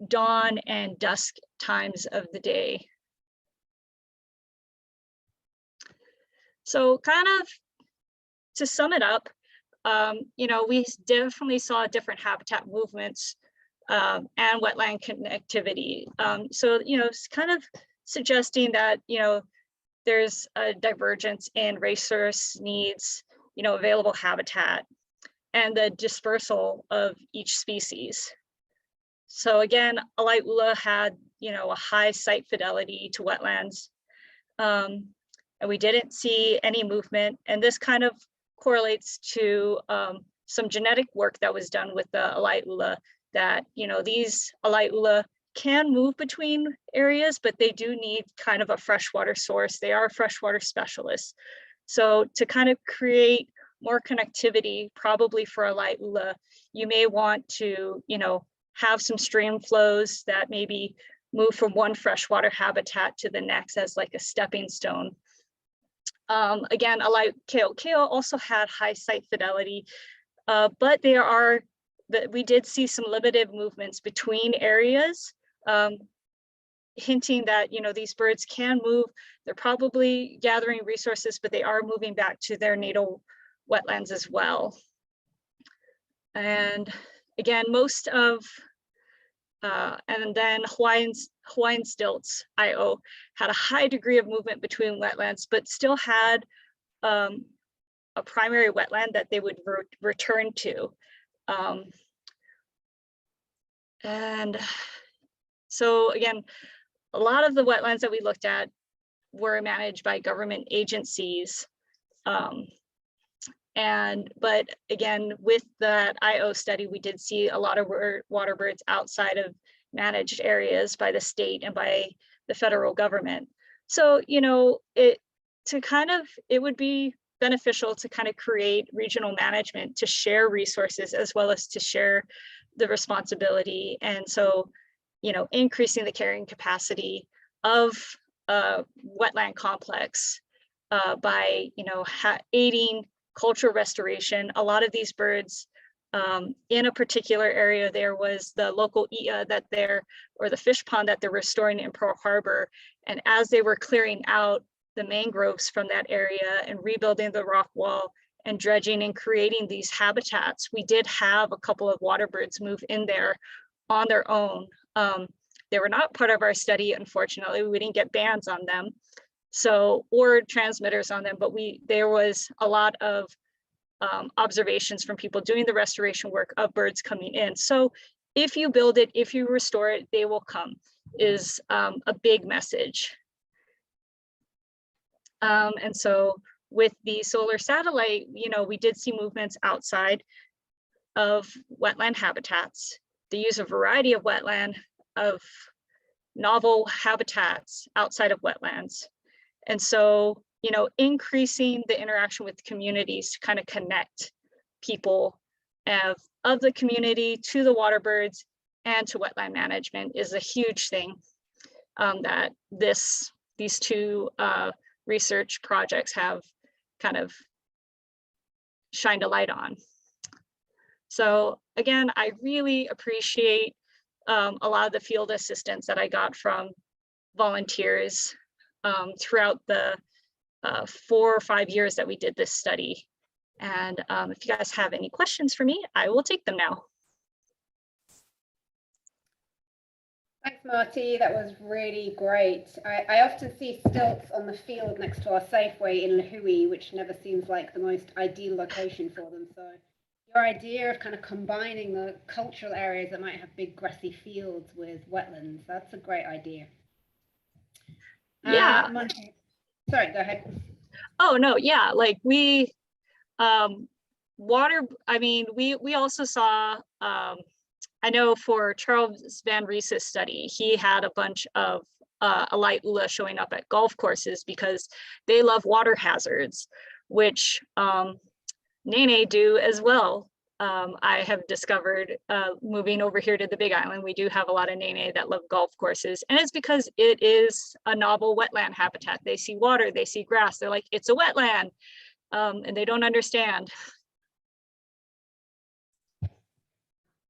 dawn and dusk times of the day. So kind of to sum it up, we definitely saw different habitat movements and wetland connectivity. So, it's kind of suggesting that, there's a divergence in resource needs, available habitat, and the dispersal of each species. So again, Alaiʻula had, a high site fidelity to wetlands. And we didn't see any movement. And this kind of correlates to some genetic work that was done with the Alaiʻula, that, these Alaiʻula can move between areas, but they do need kind of a freshwater source. They are freshwater specialists. So to kind of create more connectivity, probably for Alaiʻula, you may want to, have some stream flows that maybe move from one freshwater habitat to the next as like a stepping stone. Again, Alaikeʻokeo also had high site fidelity, but we did see some limited movements between areas, hinting that, these birds can move. They're probably gathering resources, but they are moving back to their natal wetlands as well. And again, most of, and then Hawaiian stilts, IO, had a high degree of movement between wetlands, but still had a primary wetland that they would return to. And So again, a lot of the wetlands that we looked at were managed by government agencies. But again, with that IO study, we did see a lot of water birds outside of managed areas by the state and by the federal government. So, you know, it would be beneficial to kind of create regional management to share resources as well as to share the responsibility. And so, you know, increasing the carrying capacity of a wetland complex by, you know, aiding cultural restoration. A lot of these birds in a particular area, there was the local ia or the fish pond that they're restoring in Pearl Harbor. And as they were clearing out the mangroves from that area and rebuilding the rock wall and dredging and creating these habitats, we did have a couple of water birds move in there on their own. They were not part of our study, unfortunately. We didn't get bans on them, or transmitters on them, but there was a lot of observations from people doing the restoration work of birds coming in. So if you build it, if you restore it, they will come, is a big message. And so with the solar satellite, you know, we did see movements outside of wetland habitats. They use a variety of novel habitats outside of wetlands. And so, you know, increasing the interaction with communities to kind of connect people of the community to the water birds and to wetland management is a huge thing that these two research projects have kind of shined a light on. So again, I really appreciate a lot of the field assistance that I got from volunteers throughout the 4 or 5 years that we did this study. And if you guys have any questions for me, I will take them now. Thanks, Marty. That was really great. I often see stilts on the field next to our Safeway in Lahui, which never seems like the most ideal location for them. So your idea of kind of combining the cultural areas that might have big grassy fields with wetlands, that's a great idea. Yeah. Sorry, go ahead. Oh, no, yeah, like we also saw, I know for Charles Van Reese's study, he had a bunch of Alai Ula showing up at golf courses because they love water hazards, which Nene do as well. I have discovered moving over here to the Big Island, we do have a lot of Nene that love golf courses, and it's because it is a novel wetland habitat. They see water, they see grass, they're like, it's a wetland, and they don't understand.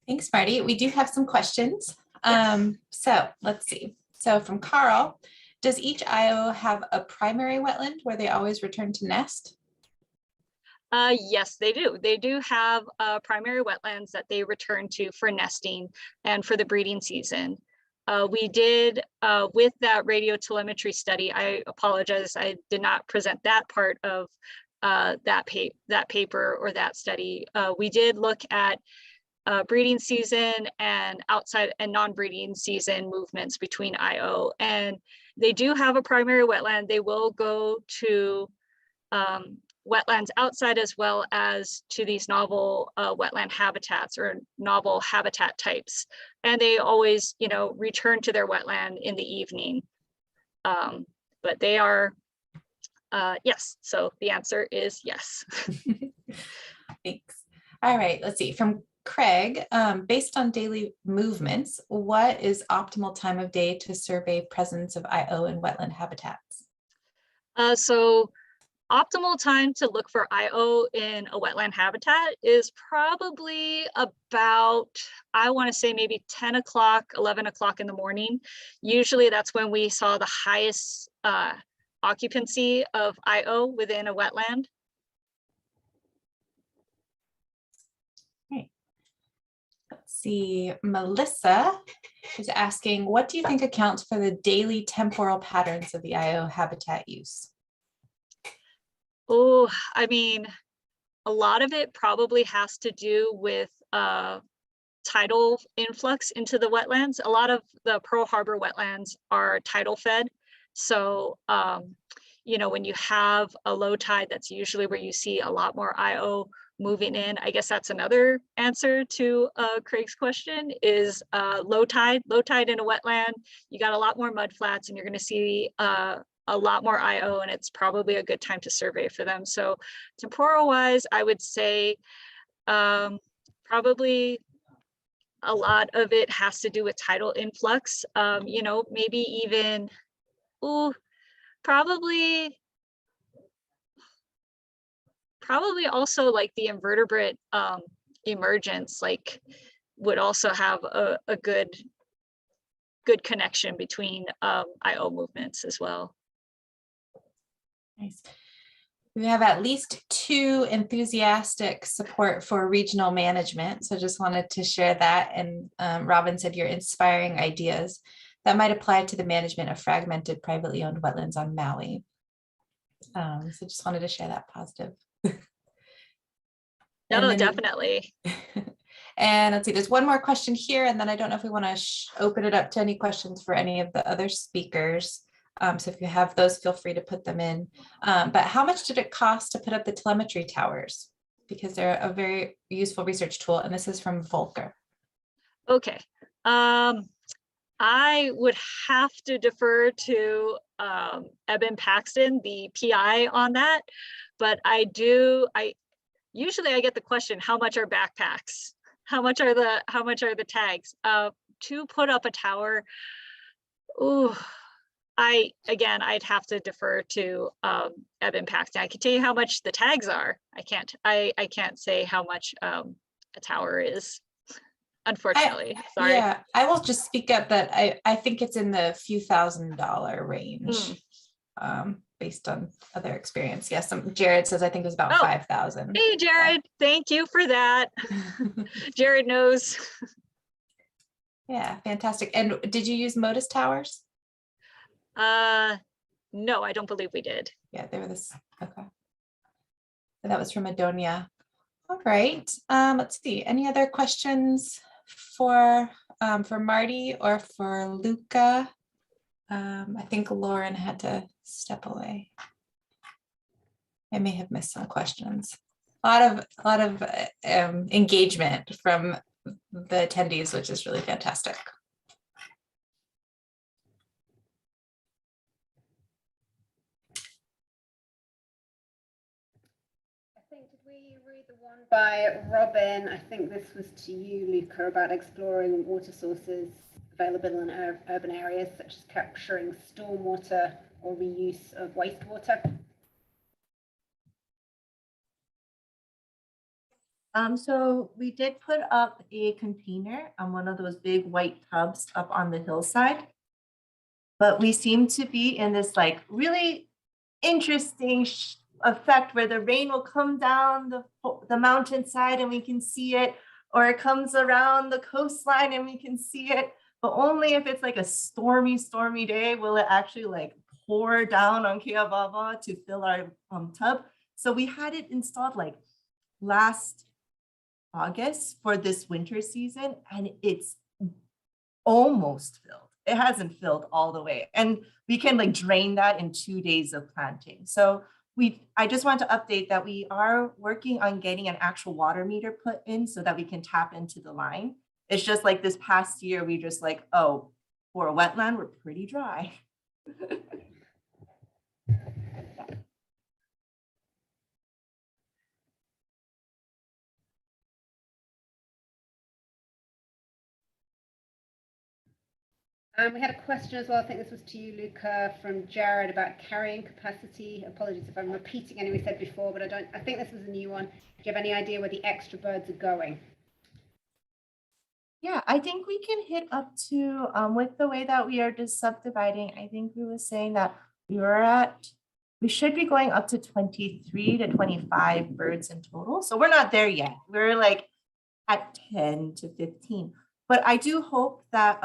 Thanks, Marty. We do have some questions. Yes. So let's see. So from Carl, does each IO have a primary wetland where they always return to nest? Yes, they do. They do have primary wetlands that they return to for nesting and for the breeding season. We did, with that radio telemetry study, I apologize, I did not present that part of that paper or that study. We did look at breeding season and outside and non-breeding season movements between IO, and they do have a primary wetland. They will go to wetlands outside as well as to these novel wetland habitats or novel habitat types, and they always, you know, return to their wetland in the evening. But they are yes, so the answer is yes. Thanks. All right, let's see. From Craig, based on daily movements, what is optimal time of day to survey presence of IO in wetland habitats? So optimal time to look for IO in a wetland habitat is probably about, I want to say maybe 10 o'clock, 11 o'clock in the morning. Usually that's when we saw the highest occupancy of IO within a wetland. Let's see, Melissa is asking, what do you think accounts for the daily temporal patterns of the IO habitat use? Oh, I mean, a lot of it probably has to do with tidal influx into the wetlands. A lot of the Pearl Harbor wetlands are tidal fed. So, you know, when you have a low tide, that's usually where you see a lot more IO moving in. I guess that's another answer to Craig's question is low tide in a wetland. You got a lot more mud flats and you're going to see a lot more IO, and it's probably a good time to survey for them. So temporal wise, I would say probably a lot of it has to do with tidal influx. You know, maybe even, probably also like the invertebrate emergence, like would also have a good connection between IO movements as well. Nice. We have at least 2 enthusiastic support for regional management. So just wanted to share that. And Robin said you're inspiring ideas that might apply to the management of fragmented privately owned wetlands on Maui. So just wanted to share that positive. No, definitely. And let's see, there's one more question here, and then I don't know if we want to open it up to any questions for any of the other speakers. So if you have those, feel free to put them in. But how much did it cost to put up the telemetry towers? Because they're a very useful research tool, and this is from Volker. Okay. I would have to defer to Eben Paxton, the PI on that, but usually I get the question, how much are backpacks? How much are the tags? To put up a tower, I'd have to defer to Eben Paxton. I can tell you how much the tags are. I can't say how much a tower is, unfortunately. Sorry. Yeah, I will just speak up that I think it's in the few $1,000 range. Based on other experience. Yes, Jared says I think it was about 5,000. Hey, Jared, thank you for that. Jared knows. Yeah, fantastic. And did you use Modus towers? No, I don't believe we did. Yeah, they were this. Okay. So that was from Adonia. All right. Let's see. Any other questions for Marty or for Luca? I think Lauren had to step away. I may have missed some questions. A lot of engagement from the attendees, which is really fantastic. I think, did we read the one by Robin? I think this was to you, Luca, about exploring water sources available in urban areas, such as capturing stormwater or reuse of wastewater. So we did put up a container on one of those big white tubs up on the hillside, but we seem to be in this like really interesting effect where the rain will come down the mountainside and we can see it, or it comes around the coastline and we can see it. But only if it's like a stormy day will it actually like pour down on Keababa to fill our tub. So we had it installed like last August for this winter season, and it's almost filled. It hasn't filled all the way. And we can like drain that in 2 days of planting. So I just want to update that we are working on getting an actual water meter put in so that we can tap into the line. It's just like this past year, we just like, oh, for a wetland, we're pretty dry. We had a question as well, I think this was to you, Luca, from Jared about carrying capacity. Apologies if I'm repeating anything we said before, but I think this was a new one. Do you have any idea where the extra birds are going? Yeah, I think we can hit up to, with the way that we are just subdividing, I think we were saying that we should be going up to 23 to 25 birds in total. So we're not there yet. We're like at 10 to 15. But I do hope that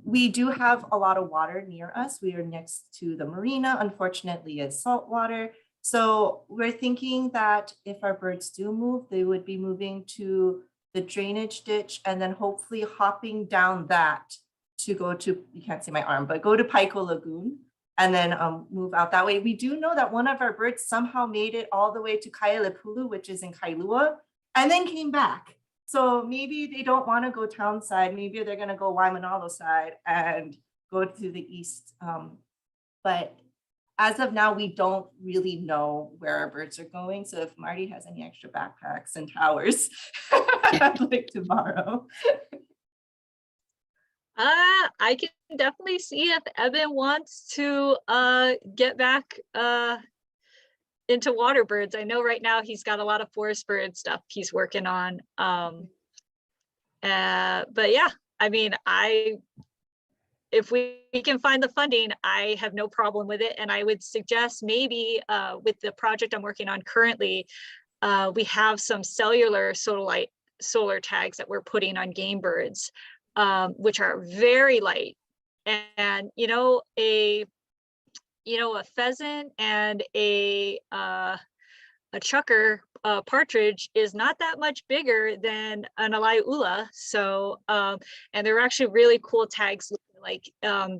we do have a lot of water near us. We are next to the marina. Unfortunately, it's salt water. So we're thinking that if our birds do move, they would be moving to the drainage ditch, and then hopefully hopping down that to go to, you can't see my arm, but go to Paiko Lagoon and then move out that way. We do know that one of our birds somehow made it all the way to Kaialepulu, which is in Kailua, and then came back. So maybe they don't want to go town side. Maybe they're going to go Waimanalo side and go to the east. But as of now, we don't really know where our birds are going. So if Marty has any extra backpacks and towers, I'd like to borrow. I can definitely see if Evan wants to get back into water birds. I know right now he's got a lot of forest bird stuff he's working on. But yeah, I mean, if we can find the funding, I have no problem with it. And I would suggest maybe with the project I'm working on currently, we have some cellular solar tags that we're putting on game birds, which are very light. And a pheasant and a chucker partridge is not that much bigger than an alaiula. So and they're actually really cool tags. Like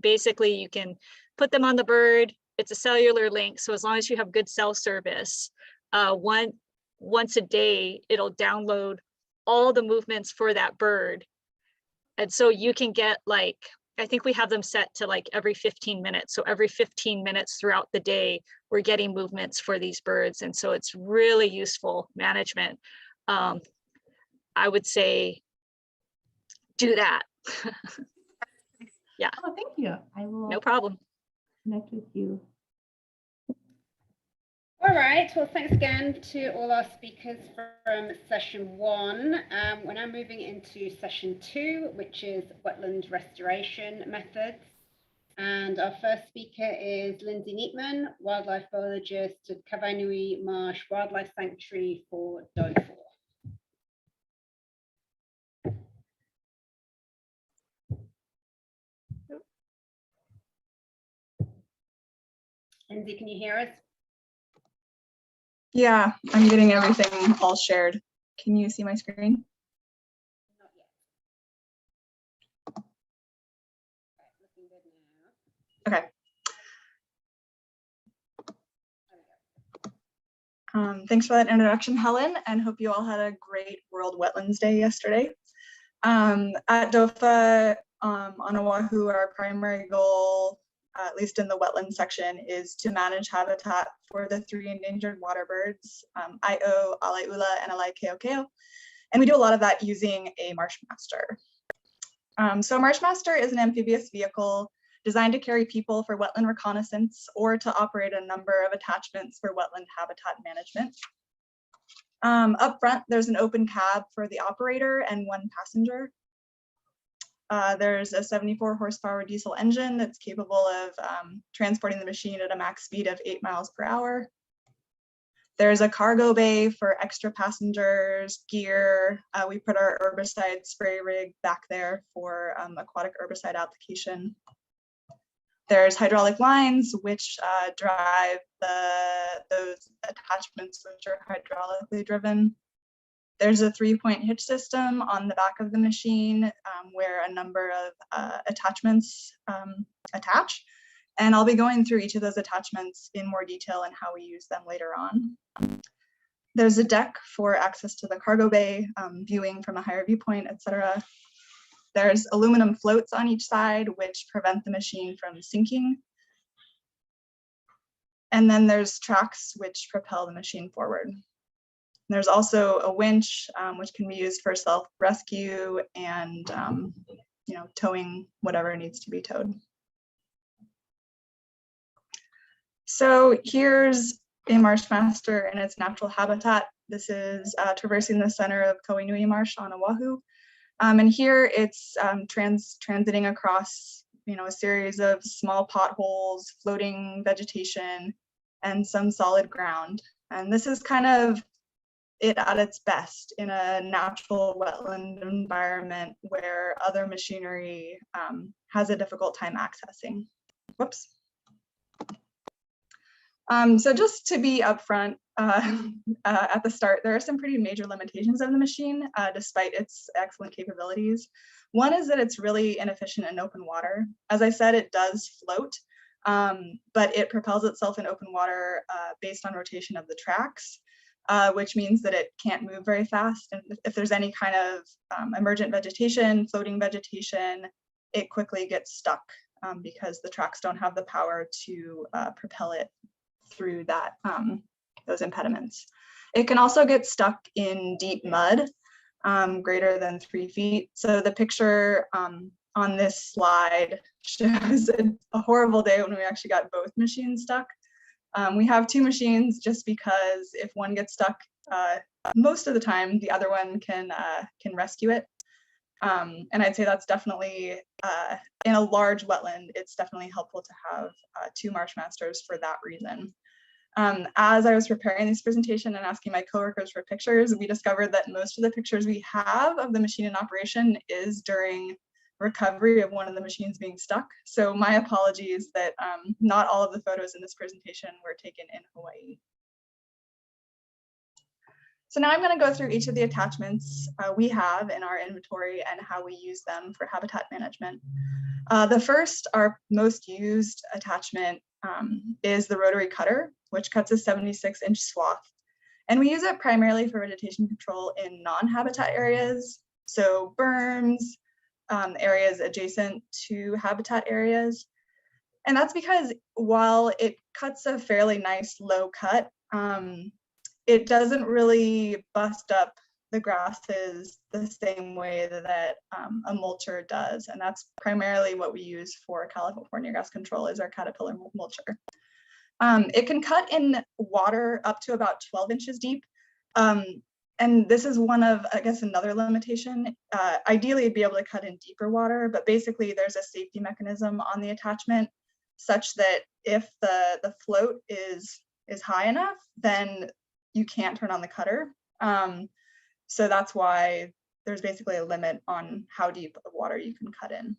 basically you can put them on the bird. It's a cellular link, so as long as you have good cell service, once a day it'll download all the movements for that bird. And so you can get, like, I think we have them set to like every 15 minutes. So every 15 minutes throughout the day, we're getting movements for these birds. And so it's really useful management. I would say do that. Yeah. Oh, thank you. I will. No problem. Connect with you. All right, well, thanks again to all our speakers from session 1. We're now moving into session 2, which is wetland restoration methods. And our first speaker is Lindsay Neatman, wildlife biologist at Kawainui Marsh Wildlife Sanctuary for Dofor. Lindsay, can you hear us? Yeah, I'm getting everything all shared. Can you see my screen? Not yet. Right, looking good now. Okay. There we go. Thanks for that introduction, Helen, and hope you all had a great World Wetlands Day yesterday. At DOFA on Oahu, our primary goal, at least in the wetland section, is to manage habitat for the 3 endangered water birds, Io, alaiula, and alaikeokeo. And we do a lot of that using a Marsh Master. So a Marsh Master is an amphibious vehicle designed to carry people for wetland reconnaissance or to operate a number of attachments for wetland habitat management. Up front, there's an open cab for the operator and 1 passenger. There's a 74 horsepower diesel engine that's capable of transporting the machine at a max speed of 8 miles per hour. There's a cargo bay for extra passengers, gear. We put our herbicide spray rig back there for aquatic herbicide application. There's hydraulic lines which drive those attachments which are hydraulically driven. There's a 3-point hitch system on the back of the machine where a number of attachments attach. And I'll be going through each of those attachments in more detail and how we use them later on. There's a deck for access to the cargo bay, viewing from a higher viewpoint, etc. There's aluminum floats on each side which prevent the machine from sinking. And then there's tracks which propel the machine forward. There's also a winch which can be used for self-rescue and towing whatever needs to be towed. So here's a Marsh Master in its natural habitat. This is traversing the center of Kawainui Marsh on Oahu. And here it's transiting across a series of small potholes, floating vegetation, and some solid ground. And this is kind of it at its best in a natural wetland environment where other machinery has a difficult time accessing. Whoops. So just to be upfront at the start, there are some pretty major limitations of the machine, despite its excellent capabilities. One is that it's really inefficient in open water. As I said, it does float, but it propels itself in open water based on rotation of the tracks, which means that it can't move very fast. And if there's any kind of emergent vegetation, floating vegetation, it quickly gets stuck because the tracks don't have the power to propel it through that those impediments. It can also get stuck in deep mud greater than 3 feet. So the picture on this slide shows a horrible day when we actually got both machines stuck. We have 2 machines just because if one gets stuck, most of the time the other one can rescue it. And I'd say that's definitely, in a large wetland, it's definitely helpful to have 2 marsh masters for that reason. As I was preparing this presentation and asking my coworkers for pictures, we discovered that most of the pictures we have of the machine in operation is during recovery of one of the machines being stuck. So my apologies that not all of the photos in this presentation were taken in Hawaii. So now I'm going to go through each of the attachments we have in our inventory and how we use them for habitat management. The first, our most used attachment is the rotary cutter, which cuts a 76-inch swath. And we use it primarily for vegetation control in non-habitat areas, so berms, areas adjacent to habitat areas. And that's because while it cuts a fairly nice low cut, it doesn't really bust up the grasses the same way that a mulcher does. And that's primarily what we use for California grass control is our caterpillar mulcher. It can cut in water up to about 12 inches deep. And this is one of, I guess, another limitation. Ideally, it'd be able to cut in deeper water, but basically there's a safety mechanism on the attachment such that if the float is high enough, then you can't turn on the cutter. So that's why there's basically a limit on how deep of water you can cut in.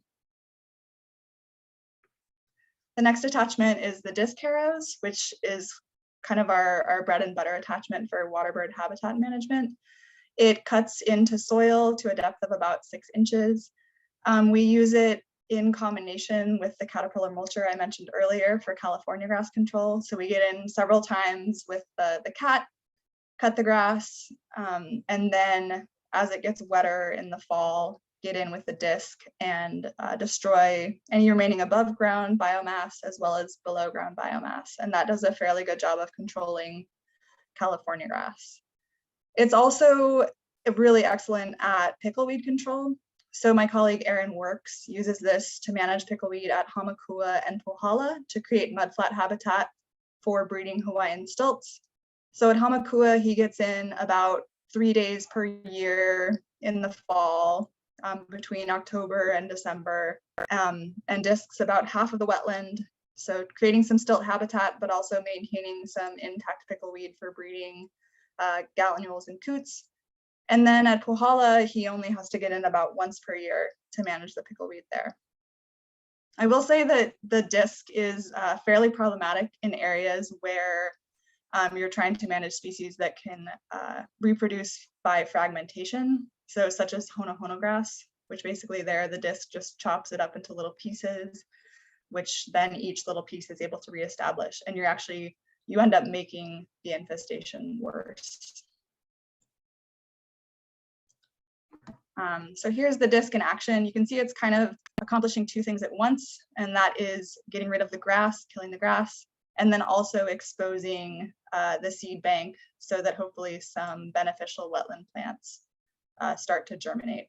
The next attachment is the disc harrows, which is kind of our bread and butter attachment for waterbird habitat management. It cuts into soil to a depth of about 6 inches. We use it in combination with the caterpillar mulcher I mentioned earlier for California grass control. So we get in several times with the cat, cut the grass, and then as it gets wetter in the fall, get in with the disc and destroy any remaining above ground biomass as well as below ground biomass. And that does a fairly good job of controlling California grass. It's also really excellent at pickleweed control. So my colleague Erin Works uses this to manage pickleweed at Hamakua and Pohala to create mudflat habitat for breeding Hawaiian stilts. So at Hamakua, he gets in about 3 days per year in the fall, between October and December, and discs about half of the wetland. So creating some stilt habitat, but also maintaining some intact pickleweed for breeding gallinules and coots. And then at Pohala, he only has to get in about once per year to manage the pickleweed there. I will say that the disc is fairly problematic in areas where you're trying to manage species that can reproduce by fragmentation. So such as hono grass, which basically there the disc just chops it up into little pieces, which then each little piece is able to reestablish. And you end up making the infestation worse. So here's the disc in action. You can see it's kind of accomplishing 2 things at once, and that is getting rid of the grass, killing the grass, and then also exposing the seed bank so that hopefully some beneficial wetland plants start to germinate.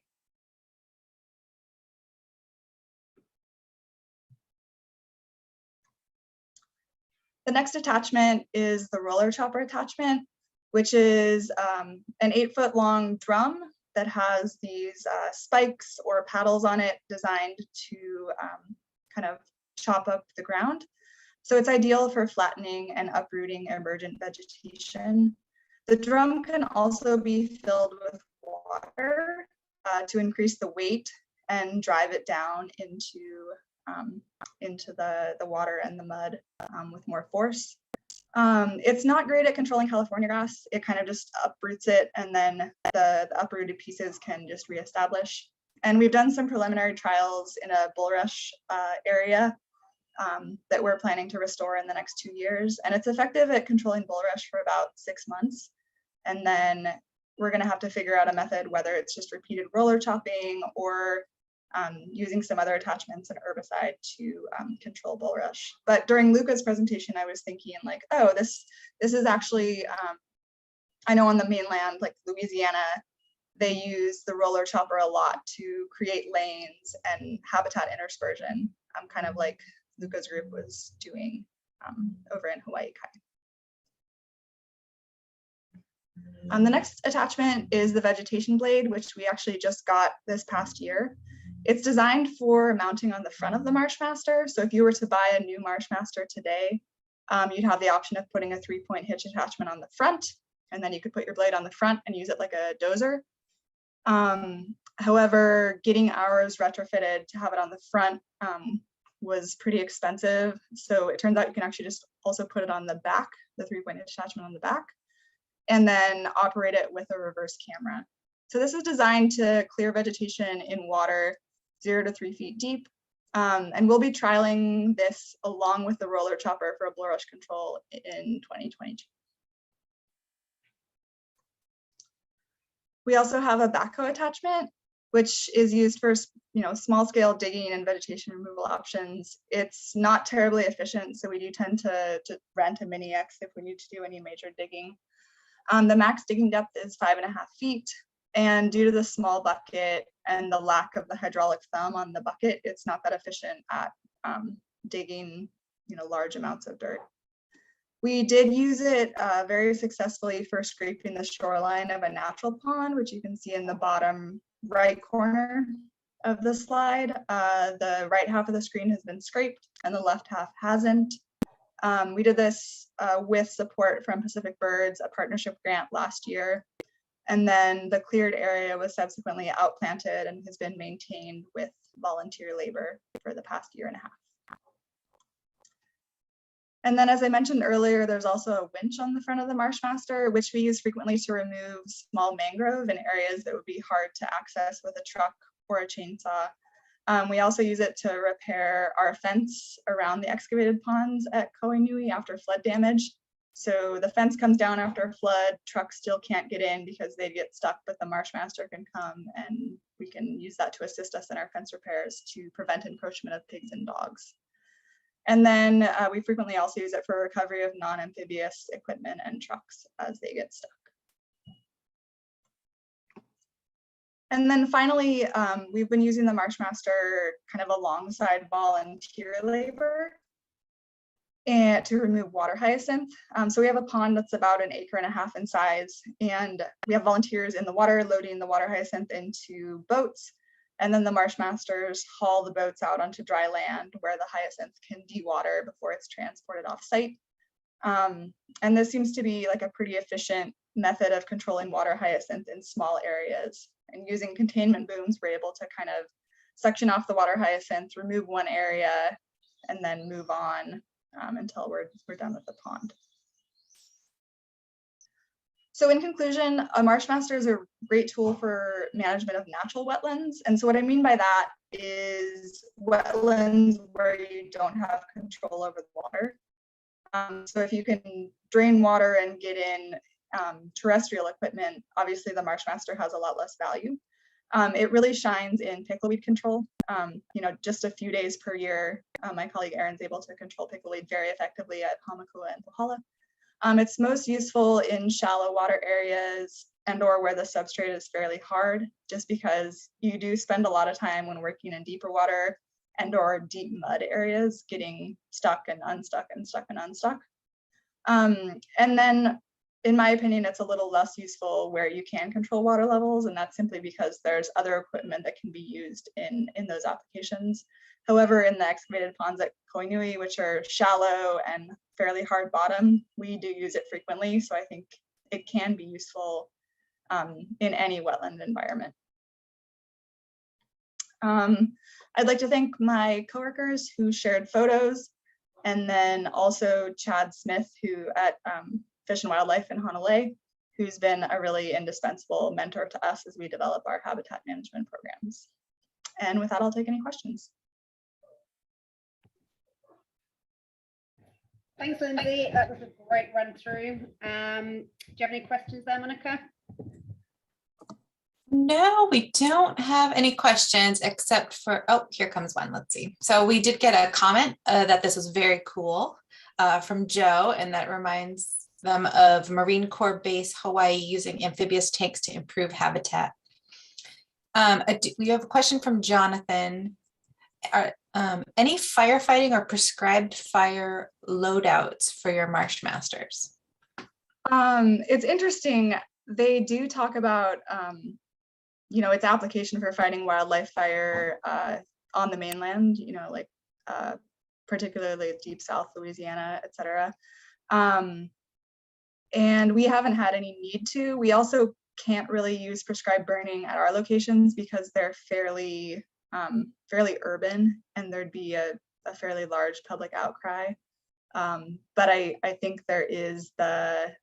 The next attachment is the roller chopper attachment, which is an 8-foot long drum that has these spikes or paddles on it designed to kind of chop up the ground. So it's ideal for flattening and uprooting emergent vegetation. The drum can also be filled with water to increase the weight and drive it down into the water and the mud with more force. It's not great at controlling California grass. It kind of just uproots it, and then the uprooted pieces can just reestablish. And we've done some preliminary trials in a bulrush area that we're planning to restore in the next 2 years. And it's effective at controlling bulrush for about 6 months. And then we're going to have to figure out a method, whether it's just repeated roller chopping or using some other attachments and herbicide to control bulrush. But during Luca's presentation, I was thinking like, oh, this is actually, I know on the mainland, like Louisiana, they use the roller chopper a lot to create lanes and habitat interspersion, kind of like Luca's group was doing over in Hawaii. The next attachment is the vegetation blade, which we actually just got this past year. It's designed for mounting on the front of the Marshmaster. So if you were to buy a new Marshmaster today, you'd have the option of putting a 3-point hitch attachment on the front, and then you could put your blade on the front and use it like a dozer. However, getting ours retrofitted to have it on the front was pretty expensive. So it turns out you can actually just also put it on the back, the 3-point hitch attachment on the back, and then operate it with a reverse camera. So this is designed to clear vegetation in water 0 to 3 feet deep. And we'll be trialing this along with the roller chopper for bulrush control in 2022. We also have a backhoe attachment, which is used for small scale digging and vegetation removal options. It's not terribly efficient, so we do tend to rent a Mini X if we need to do any major digging. The max digging depth is 5.5 feet. And due to the small bucket and the lack of the hydraulic thumb on the bucket, it's not that efficient at digging large amounts of dirt. We did use it very successfully for scraping the shoreline of a natural pond, which you can see in the bottom right corner of the slide. The right half of the screen has been scraped and the left half hasn't. We did this with support from Pacific Birds, a partnership grant last year. And then the cleared area was subsequently outplanted and has been maintained with volunteer labor for the past 1.5 years. And then, as I mentioned earlier, there's also a winch on the front of the Marshmaster, which we use frequently to remove small mangrove in areas that would be hard to access with a truck or a chainsaw. We also use it to repair our fence around the excavated ponds at Kauai after flood damage. So the fence comes down after a flood, trucks still can't get in because they get stuck, but the Marshmaster can come and we can use that to assist us in our fence repairs to prevent encroachment of pigs and dogs. And then we frequently also use it for recovery of non-amphibious equipment and trucks as they get stuck. And then finally, we've been using the Marshmaster kind of alongside volunteer labor and to remove water hyacinth. So we have a pond that's about 1.5 acres in size, and we have volunteers in the water loading the water hyacinth into boats. And then the Marshmasters haul the boats out onto dry land where the hyacinth can dewater before it's transported off site. And this seems to be like a pretty efficient method of controlling water hyacinth in small areas. And using containment booms, we're able to kind of suction off the water hyacinth, remove one area, and then move on until we're done with the pond. So in conclusion, a Marshmaster is a great tool for management of natural wetlands. And so what I mean by that is wetlands where you don't have control over the water. So if you can drain water and get in terrestrial equipment, obviously the Marshmaster has a lot less value. It really shines in pickleweed control. Just a few days per year, my colleague Erin's able to control pickleweed very effectively at Hamakua and Pohala. It's most useful in shallow water areas and or where the substrate is fairly hard, just because you do spend a lot of time when working in deeper water and or deep mud areas getting stuck and unstuck and stuck and unstuck. And then in my opinion, it's a little less useful where you can control water levels, and that's simply because there's other equipment that can be used in those applications. However, in the excavated ponds at Kauai, which are shallow and fairly hard bottom, we do use it frequently, so I think it can be useful in any wetland environment. I'd like to thank my coworkers who shared photos. And then also Chad Smith, who at Fish and Wildlife in Honolulu, who's been a really indispensable mentor to us as we develop our habitat management programs. And with that, I'll take any questions. Thanks, Lindsay. That was a great run through. Do you have any questions there, Monica? No, we don't have any questions except for, oh, here comes one. Let's see. So we did get a comment that this was very cool from Joe, and that reminds them of Marine Corps Base Hawaii using amphibious tanks to improve habitat. We have a question from Jonathan. Any firefighting or prescribed fire loadouts for your marsh masters? It's interesting. They do talk about its application for fighting wildlife fire on the mainland, like particularly deep South Louisiana, et cetera. And we haven't had any need to. We also can't really use prescribed burning at our locations because they're fairly urban, and there'd be a fairly large public outcry. But I think there is the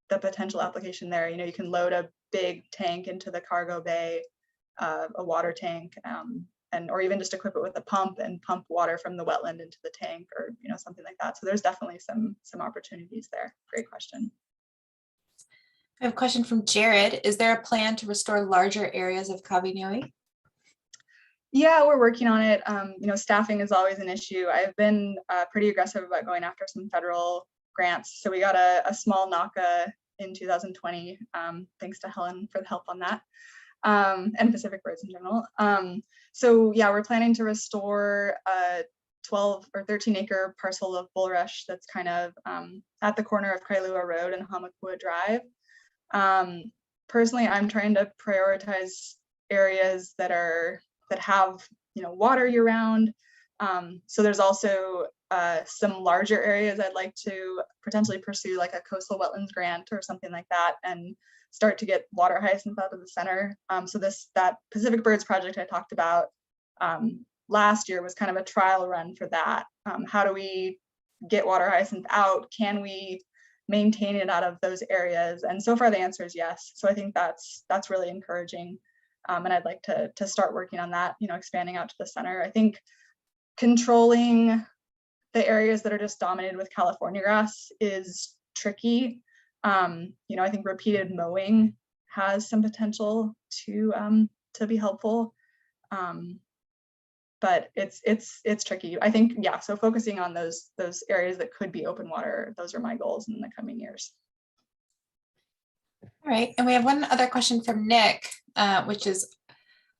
potential application there. You can load a big tank into the cargo bay, a water tank, or even just equip it with a pump and pump water from the wetland into the tank, or something like that. So there's definitely some opportunities there. Great question. I have a question from Jared. Is there a plan to restore larger areas of Kawineʻi? Yeah, we're working on it. Staffing is always an issue. I've been pretty aggressive about going after some federal grants. So we got a small NACA in 2020, thanks to Helen for the help on that, and Pacific Birds in general. So yeah, we're planning to restore a 12 or 13 acre parcel of bulrush that's kind of at the corner of Kailua Road and Hamakua Drive. Personally, I'm trying to prioritize areas that have water year round. So there's also some larger areas I'd like to potentially pursue, like a coastal wetlands grant or something like that, and start to get water hyacinth out of the center. So that Pacific Birds project I talked about last year was kind of a trial run for that. How do we get water hyacinth out? Can we maintain it out of those areas? And so far the answer is yes. So I think that's really encouraging. And I'd like to start working on that, expanding out to the center. I think controlling the areas that are just dominated with California grass is tricky. I think repeated mowing has some potential to be helpful. But it's tricky. I think, yeah, so focusing on those areas that could be open water, those are my goals in the coming years. All right, and we have one other question from Nick, which is,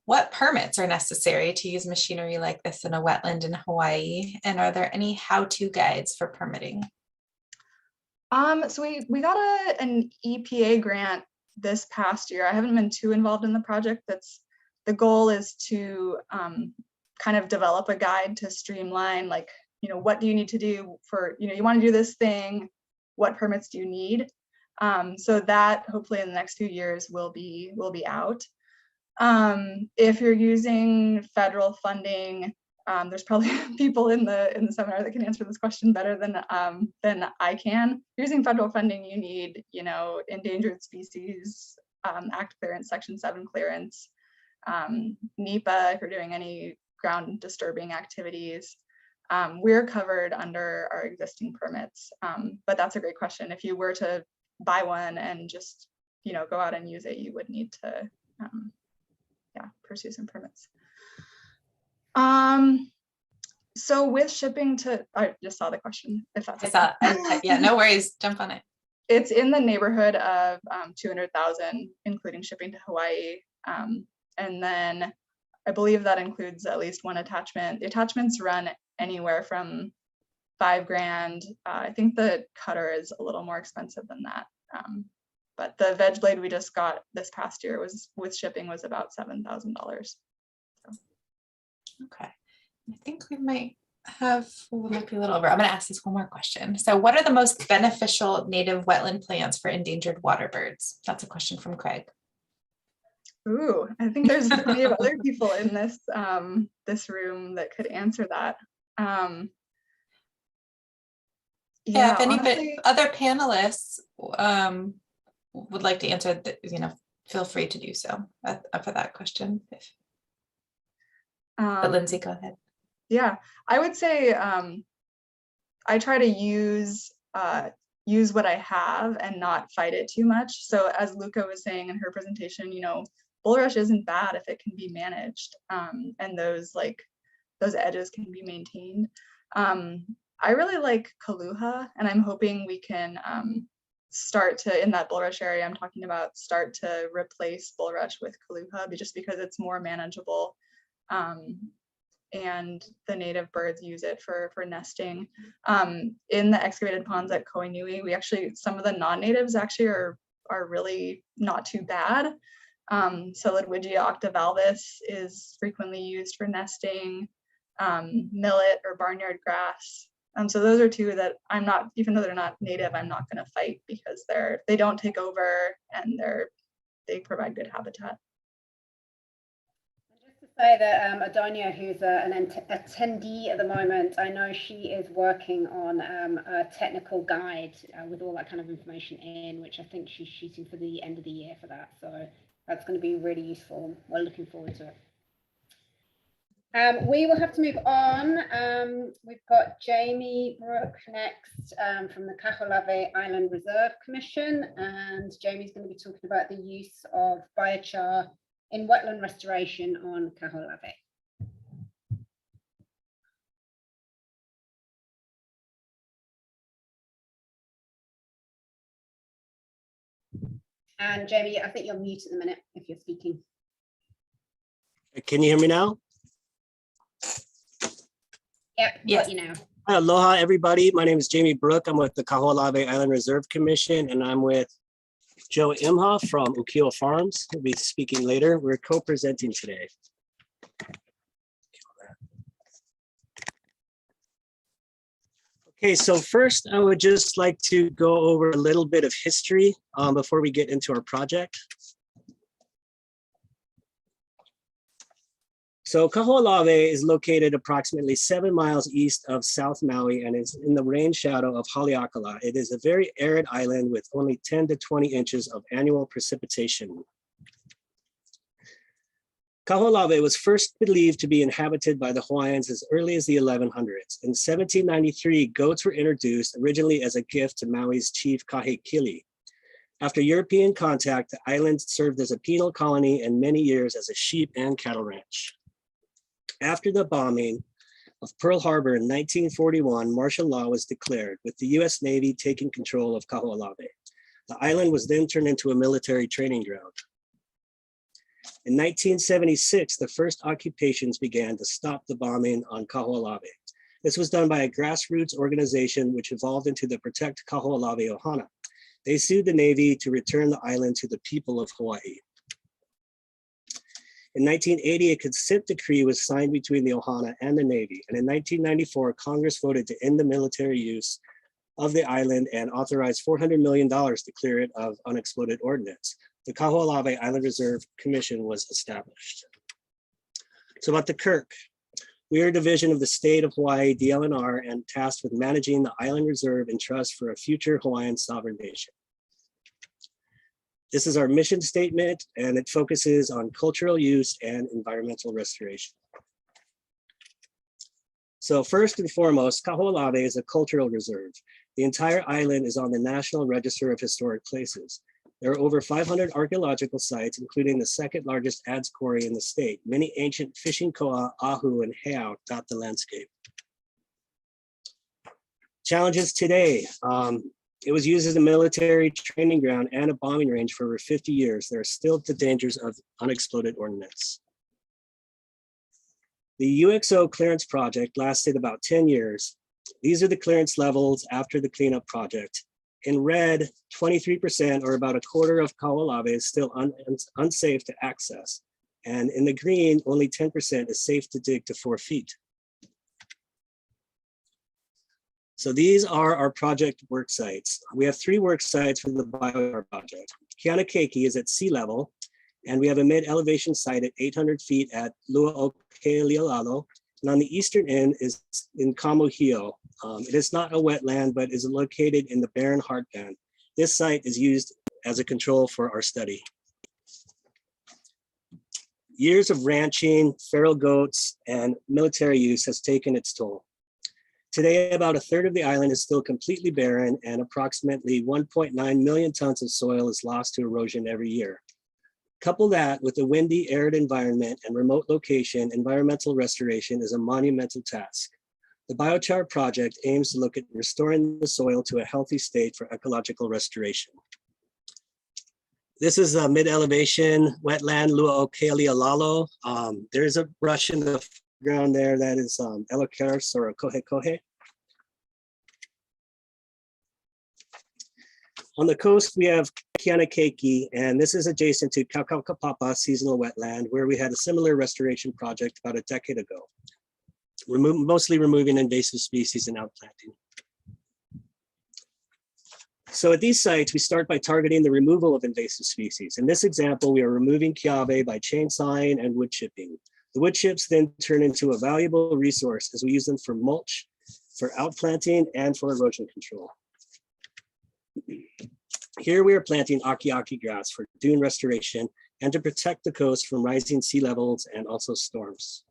what permits are necessary to use machinery like this in a wetland in Hawaii? And are there any how-to guides for permitting? So we got an EPA grant this past year. I haven't been too involved in the project. The goal is to kind of develop a guide to streamline, like, what do you need to do for, you want to do this thing, what permits do you need? So that hopefully in the next few years will be out. If you're using federal funding, there's probably people in the seminar that can answer this question better than I can. If you're using federal funding, you need, Endangered Species Act clearance, Section 7 clearance, NEPA if you're doing any ground disturbing activities. We're covered under our existing permits, but that's a great question. If you were to buy one and just go out and use it, you would need to pursue some permits. So with shipping to, I just saw the question, if that's yeah, no worries, jump on it. It's in the neighborhood of 200,000, including shipping to Hawaii. And then I believe that includes at least one attachment. The attachments run anywhere from $5,000. I think the cutter is a little more expensive than that. But the veg blade we just got this past year was with shipping was about $7,000. So. Okay, I think we might be a little over. I'm going to ask this one more question. So what are the most beneficial native wetland plants for endangered water birds? That's a question from Craig. Ooh, I think there's plenty of other people in this this room that could answer that. Yeah, if anybody, honestly, other panelists would like to answer, feel free to do so for that question. But Lindsay, go ahead. Yeah, I would say I try to use what I have and not fight it too much. So as Luca was saying in her presentation, bulrush isn't bad if it can be managed, and those edges can be maintained. I really like Kaluha, and I'm hoping we can start to, in that bulrush area I'm talking about, start to replace bulrush with Kaluha, just because it's more manageable. And the native birds use it for nesting. In the excavated ponds at Koinui, we actually, some of the non-natives actually are really not too bad. Solidwigia octavalvis is frequently used for nesting, millet or barnyard grass. So those are two that I'm not, even though they're not native, I'm not going to fight, because they don't take over and they provide good habitat. Just to say that Adonia, who's an attendee at the moment, I know she is working on a technical guide with all that kind of information in, which I think she's shooting for the end of the year for that. So that's going to be really useful. We're looking forward to it. We will have to move on. We've got Jamie Brooke next from the Kaho'olawe Island Reserve Commission, and Jamie's going to be talking about the use of biochar in wetland restoration on Kaho'olawe. And Jamie, I think you're mute at the minute if you're speaking. Can you hear me now? Yep, Yes. got you now. Aloha, everybody. My name is Jamie Brooke. I'm with the Kaho'olawe Island Reserve Commission, and I'm with Joe Imhoff from Ukiwa Farms. He'll be speaking later. We're co-presenting today. Okay, so first I would just like to go over a little bit of history before we get into our project. So Kaho'olawe is located approximately 7 miles east of South Maui and is in the rain shadow of Haleakala. It is a very arid island with only 10 to 20 inches of annual precipitation. Kaho'olawe was first believed to be inhabited by the Hawaiians as early as the 1100s. In 1793, goats were introduced originally as a gift to Maui's chief Kahekili. After European contact, the island served as a penal colony and many years as a sheep and cattle ranch. After the bombing of Pearl Harbor in 1941, martial law was declared, with the US Navy taking control of Kaho'olawe. The island was then turned into a military training ground. In 1976, the first occupations began to stop the bombing on Kaho'olawe. This was done by a grassroots organization which evolved into the Protect Kaho'olawe Ohana. They sued the Navy to return the island to the people of Hawaii. In 1980, a consent decree was signed between the Ohana and the Navy, and in 1994, Congress voted to end the military use of the island and authorized $400 million to clear it of unexploded ordnance. The Kaho'olawe Island Reserve Commission was established. So about the Kirk, we are a division of the state of Hawaii, DLNR, and tasked with managing the island reserve and trust for a future Hawaiian sovereign nation. This is our mission statement, and it focuses on cultural use and environmental restoration. So first and foremost, Kaho'olawe is a cultural reserve. The entire island is on the National Register of Historic Places. There are over 500 archaeological sites, including the second largest adze quarry in the state. Many ancient fishing koa, ahu, and heiau dot the landscape. Challenges today. It was used as a military training ground and a bombing range for over 50 years. There are still the dangers of unexploded ordnance. The UXO clearance project lasted about 10 years. These are the clearance levels after the cleanup project. In red, 23%, or about a quarter of Kaho'olawe, is still unsafe to access. And in the green, only 10% is safe to dig to 4 feet. So these are our project work sites. We have 3 work sites for the biochar project. Keiki is at sea level, and we have a mid-elevation site at 800 feet at Lua'okelealalo And on the eastern end is in Kamohio. It is not a wetland, but is located in the barren hardpan. This site is used as a control for our study. Years of ranching, feral goats, and military use has taken its toll. Today, about a third of the island is still completely barren, and approximately 1.9 million tons of soil is lost to erosion every year. Couple that with a windy, arid environment and remote location, environmental restoration is a monumental task. The Biochar project aims to look at restoring the soil to a healthy state for ecological restoration. This is a mid-elevation wetland, Luaokelialalo. There's a brush in the ground there that is Elokeros or Kohe. On the coast, we have Keanakeki, and this is adjacent to Kaukapapa seasonal wetland, where we had a similar restoration project about a decade ago, mostly removing invasive species and outplanting. So at these sites, we start by targeting the removal of invasive species. In this example, we are removing Kiawe by chainsawing and wood chipping. The wood chips then turn into a valuable resource as we use them for mulch, for outplanting, and for erosion control. Here we are planting aki grass for dune restoration and to protect the coast from rising sea levels and also storms.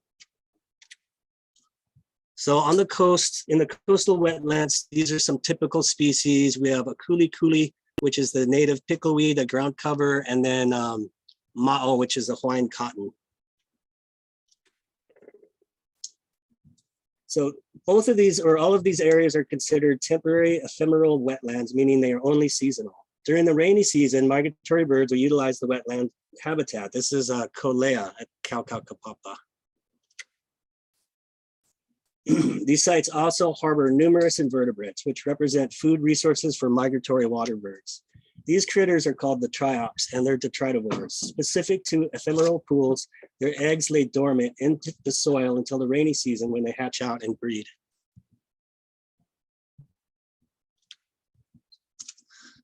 So on the coast, in the coastal wetlands, these are some typical species. We have a kuli, which is the native pickleweed, a ground cover, and then ma'o, which is the Hawaiian cotton. So both of these, or all of these areas, are considered temporary ephemeral wetlands, meaning they are only seasonal. During the rainy season, migratory birds will utilize the wetland habitat. This is Kolea at Kaukapapa. These sites also harbor numerous invertebrates, which represent food resources for migratory water birds. These critters are called the triops, and they're detritivores. Specific to ephemeral pools, their eggs lay dormant in the soil until the rainy season when they hatch out and breed.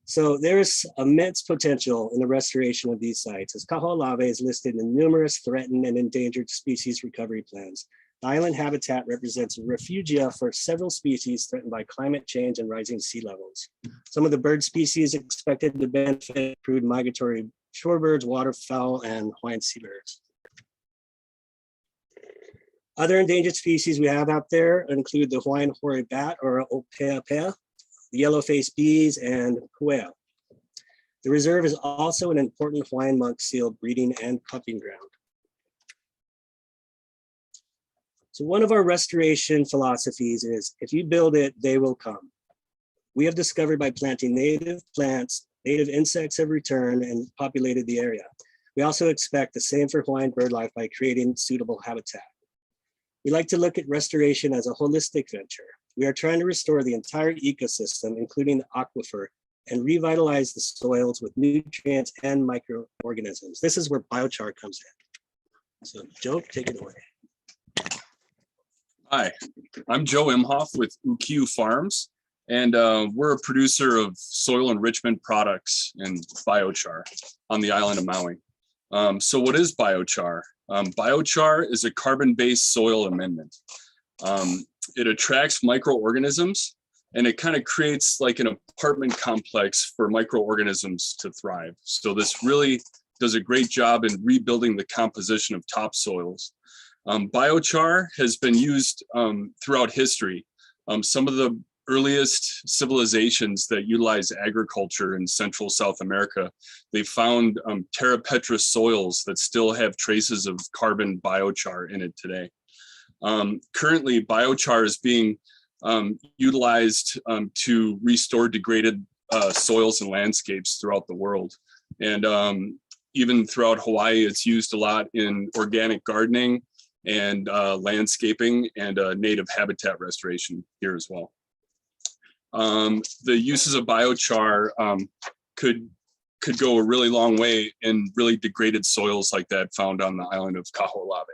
So there's immense potential in the restoration of these sites, as Kaho'olawe is listed in numerous threatened and endangered species recovery plans. The island habitat represents a refugia for several species threatened by climate change and rising sea levels. Some of the bird species expected to benefit include migratory shorebirds, waterfowl, and Hawaiian seabirds. Other endangered species we have out there include the Hawaiian hoary bat or opeapea, the yellow-faced bees, and kuea. The reserve is also an important Hawaiian monk seal breeding and pupping ground. So one of our restoration philosophies is, if you build it, they will come. We have discovered by planting native plants, native insects have returned and populated the area. We also expect the same for Hawaiian bird life by creating suitable habitat. We like to look at restoration as a holistic venture. We are trying to restore the entire ecosystem, including the aquifer, and revitalize the soils with nutrients and microorganisms. This is where biochar comes in. So Joe, take it away. Hi, I'm Joe Imhoff with Ukiu Farms, and we're a producer of soil enrichment products and biochar on the island of Maui. So what is biochar? Biochar is a carbon-based soil amendment. It attracts microorganisms, and it kind of creates like an apartment complex for microorganisms to thrive. So this really does a great job in rebuilding the composition of topsoils. Biochar has been used throughout history. Some of the earliest civilizations that utilize agriculture in Central South America, they found terra petra soils that still have traces of carbon biochar in it today. Currently, biochar is being utilized to restore degraded soils and landscapes throughout the world. And even throughout Hawaii, it's used a lot in organic gardening and landscaping and native habitat restoration here as well. The uses of biochar could go a really long way in really degraded soils like that found on the island of Kaho'olawe.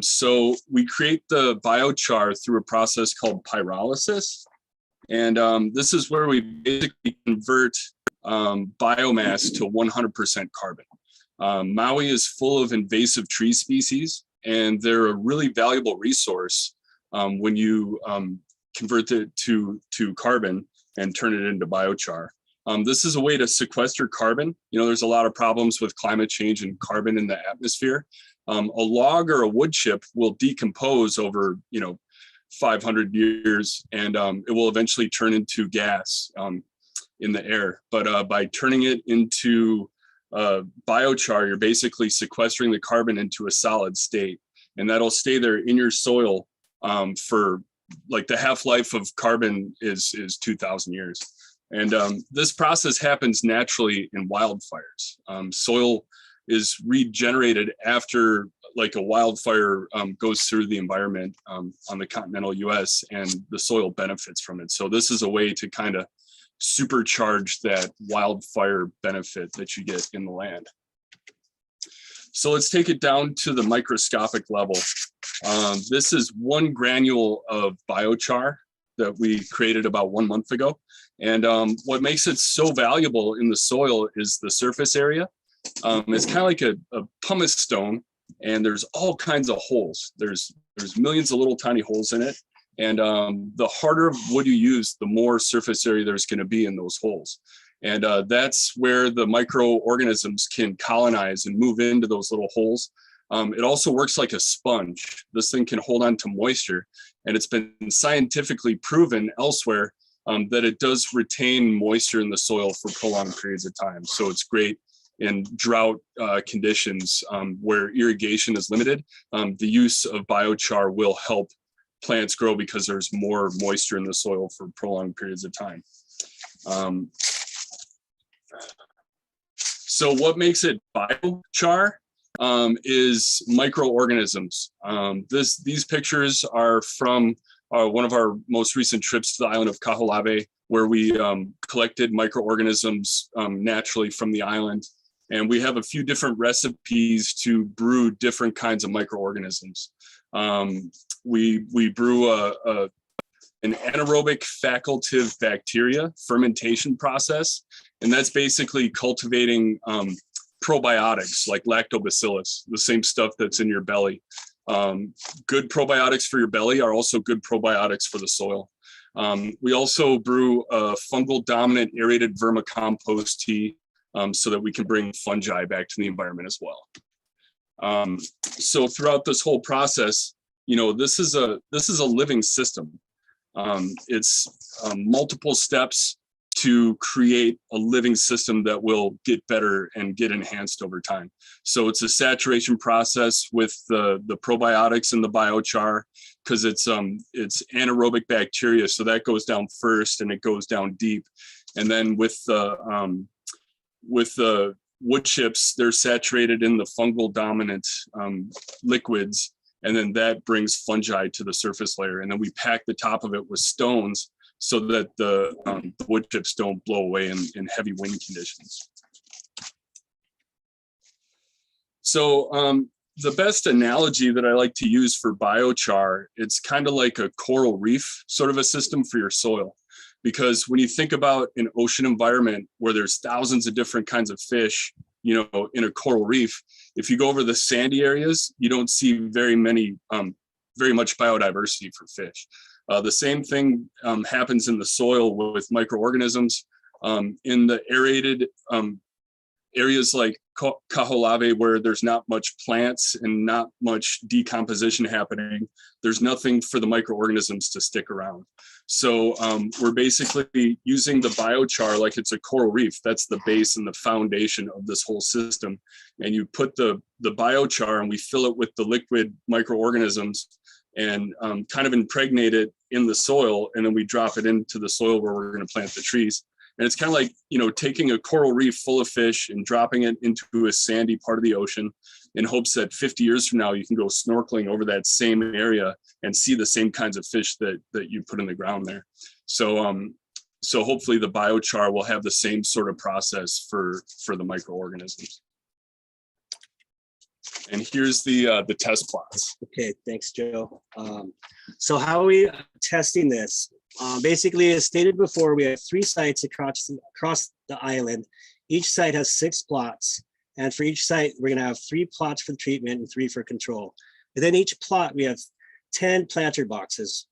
So we create the biochar through a process called pyrolysis. And this is where we basically convert biomass to 100% carbon. Maui is full of invasive tree species, and they're a really valuable resource when you convert it to carbon and turn it into biochar. This is a way to sequester carbon. You know, there's a lot of problems with climate change and carbon in the atmosphere. A log or a wood chip will decompose over, 500 years, and it will eventually turn into gas in the air. But by turning it into biochar, you're basically sequestering the carbon into a solid state, and that'll stay there in your soil for, like, the half-life of carbon is 2,000 years. And this process happens naturally in wildfires. Soil is regenerated after, like, a wildfire goes through the environment on the continental US, and the soil benefits from it. So this is a way to kind of supercharge that wildfire benefit that you get in the land. So let's take it down to the microscopic level. This is one granule of biochar that we created about 1 month ago. And what makes it so valuable in the soil is the surface area. It's kind of like a pumice stone, and there's all kinds of holes. There's millions of little tiny holes in it. And the harder wood you use, the more surface area there's going to be in those holes. And that's where the microorganisms can colonize and move into those little holes. It also works like a sponge. This thing can hold on to moisture, and it's been scientifically proven elsewhere that it does retain moisture in the soil for prolonged periods of time. So it's great in drought conditions where irrigation is limited. The use of biochar will help plants grow because there's more moisture in the soil for prolonged periods of time. So what makes it biochar is microorganisms. These pictures are from one of our most recent trips to the island of Kahoʻawe, where we collected microorganisms naturally from the island. And we have a few different recipes to brew different kinds of microorganisms. We brew an anaerobic facultative bacteria fermentation process. And that's basically cultivating probiotics like lactobacillus, the same stuff that's in your belly. Good probiotics for your belly are also good probiotics for the soil. We also brew a fungal dominant aerated vermicompost tea so that we can bring fungi back to the environment as well. So throughout this whole process, this is a living system. It's multiple steps to create a living system that will get better and get enhanced over time. So it's a saturation process with the probiotics and the biochar, because it's anaerobic bacteria. So that goes down first and it goes down deep. And then with the wood chips, they're saturated in the fungal dominant liquids. And then that brings fungi to the surface layer. And then we pack the top of it with stones so that the wood chips don't blow away in heavy wind conditions. So the best analogy that I like to use for biochar, it's kind of like a coral reef sort of a system for your soil. Because when you think about an ocean environment where there's thousands of different kinds of fish, in a coral reef, if you go over the sandy areas, you don't see very much biodiversity for fish. The same thing happens in the soil with microorganisms. In the aerated areas like Kahoʻawe, where there's not much plants and not much decomposition happening, there's nothing for the microorganisms to stick around. So we're basically using the biochar like it's a coral reef. That's the base and the foundation of this whole system. And you put the biochar and we fill it with the liquid microorganisms and kind of impregnate it in the soil. And then we drop it into the soil where we're going to plant the trees. And it's kind of like, taking a coral reef full of fish and dropping it into a sandy part of the ocean in hopes that 50 years from now, you can go snorkeling over that same area and see the same kinds of fish that you put in the ground there. So, so hopefully the biochar will have the same sort of process for the microorganisms. And here's the test plots. Okay, thanks, Joe. So how are we testing this? Basically, as stated before, we have 3 sites across the island. Each site has 6 plots. And for each site, we're going to have 3 plots for treatment and 3 for control. Within each plot, we have 10 planter boxes.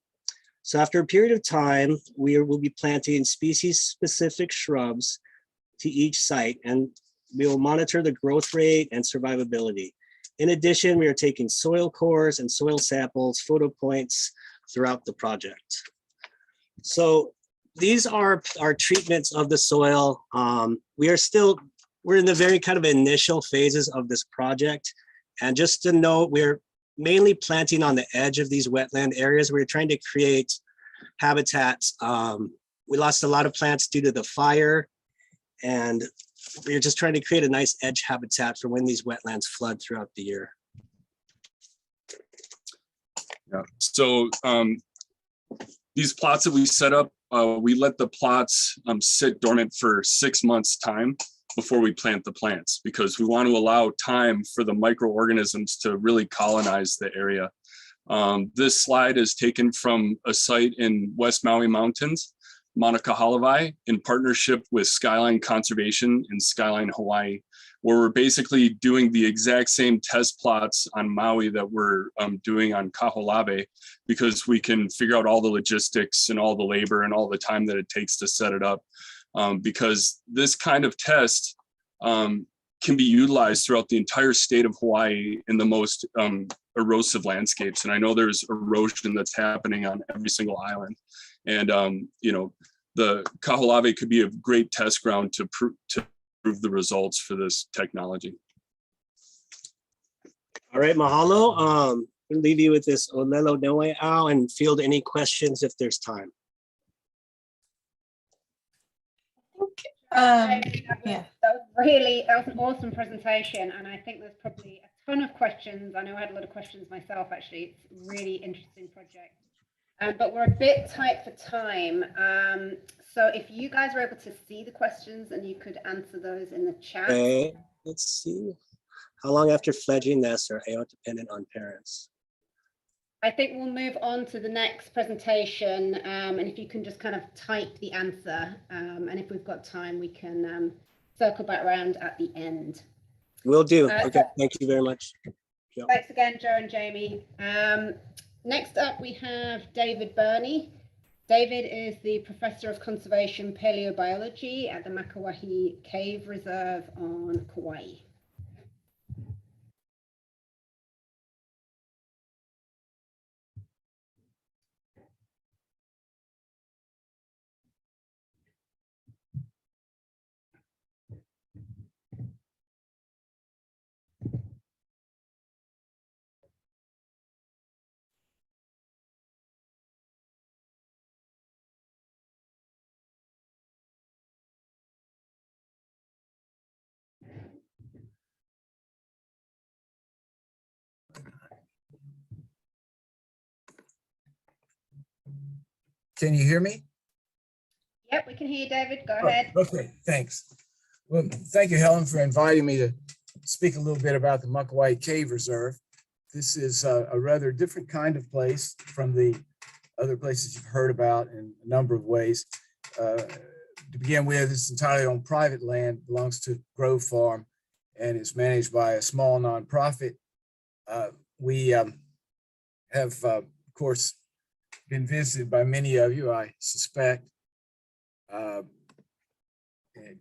So after a period of time, we will be planting species-specific shrubs to each site, and we will monitor the growth rate and survivability. In addition, we are taking soil cores and soil samples, photo points throughout the project. So these are our treatments of the soil. We're in the very kind of initial phases of this project. And just to note, we're mainly planting on the edge of these wetland areas. We're trying to create habitats. We lost a lot of plants due to the fire, and we're just trying to create a nice edge habitat for when these wetlands flood throughout the year. Yeah. So these plots that we set up, we let the plots sit dormant for 6 months time before we plant the plants, because we want to allow time for the microorganisms to really colonize the area. This slide is taken from a site in West Maui Mountains, Mauna Hawaiʻi, in partnership with Skyline Conservation in Skyline, Hawaii, where we're basically doing the exact same test plots on Maui that we're doing on Kaho'olawe, because we can figure out all the logistics and all the labor and all the time that it takes to set it up. Because this kind of test can be utilized throughout the entire state of Hawaii in the most erosive landscapes. And I know there's erosion that's happening on every single island. And, you know, the Kaho'olawe could be a great test ground to prove the results for this technology. All right, mahalo. We'll leave you with this Olelo Noe Au and field any questions if there's time. Yeah. That was an awesome presentation, and I think there's probably a ton of questions. I know I had a lot of questions myself, actually. It's a really interesting project, but we're a bit tight for time. So if you guys are able to see the questions and you could answer those in the chat. Okay, let's see. How long after fledgling nests are AO dependent on parents? I think we'll move on to the next presentation, and if you can just kind of type the answer, and if we've got time, we can circle back around at the end. Will do. Okay, thank you very much. Thanks again, Joe and Jamie. Next up, we have David Burney. David is the Professor of Conservation Paleobiology at the Makauwahi Cave Reserve on Kauai. Can you hear me? Yep, we can hear you, David. Go ahead. Okay, thanks. Well, thank you, Helen, for inviting me to speak a little bit about the Makauwahi Cave Reserve. This is a rather different kind of place from the other places you've heard about in a number of ways. To begin with, it's entirely on private land, belongs to Grove Farm, and it's managed by a small nonprofit. We have, of course, been visited by many of you, I suspect.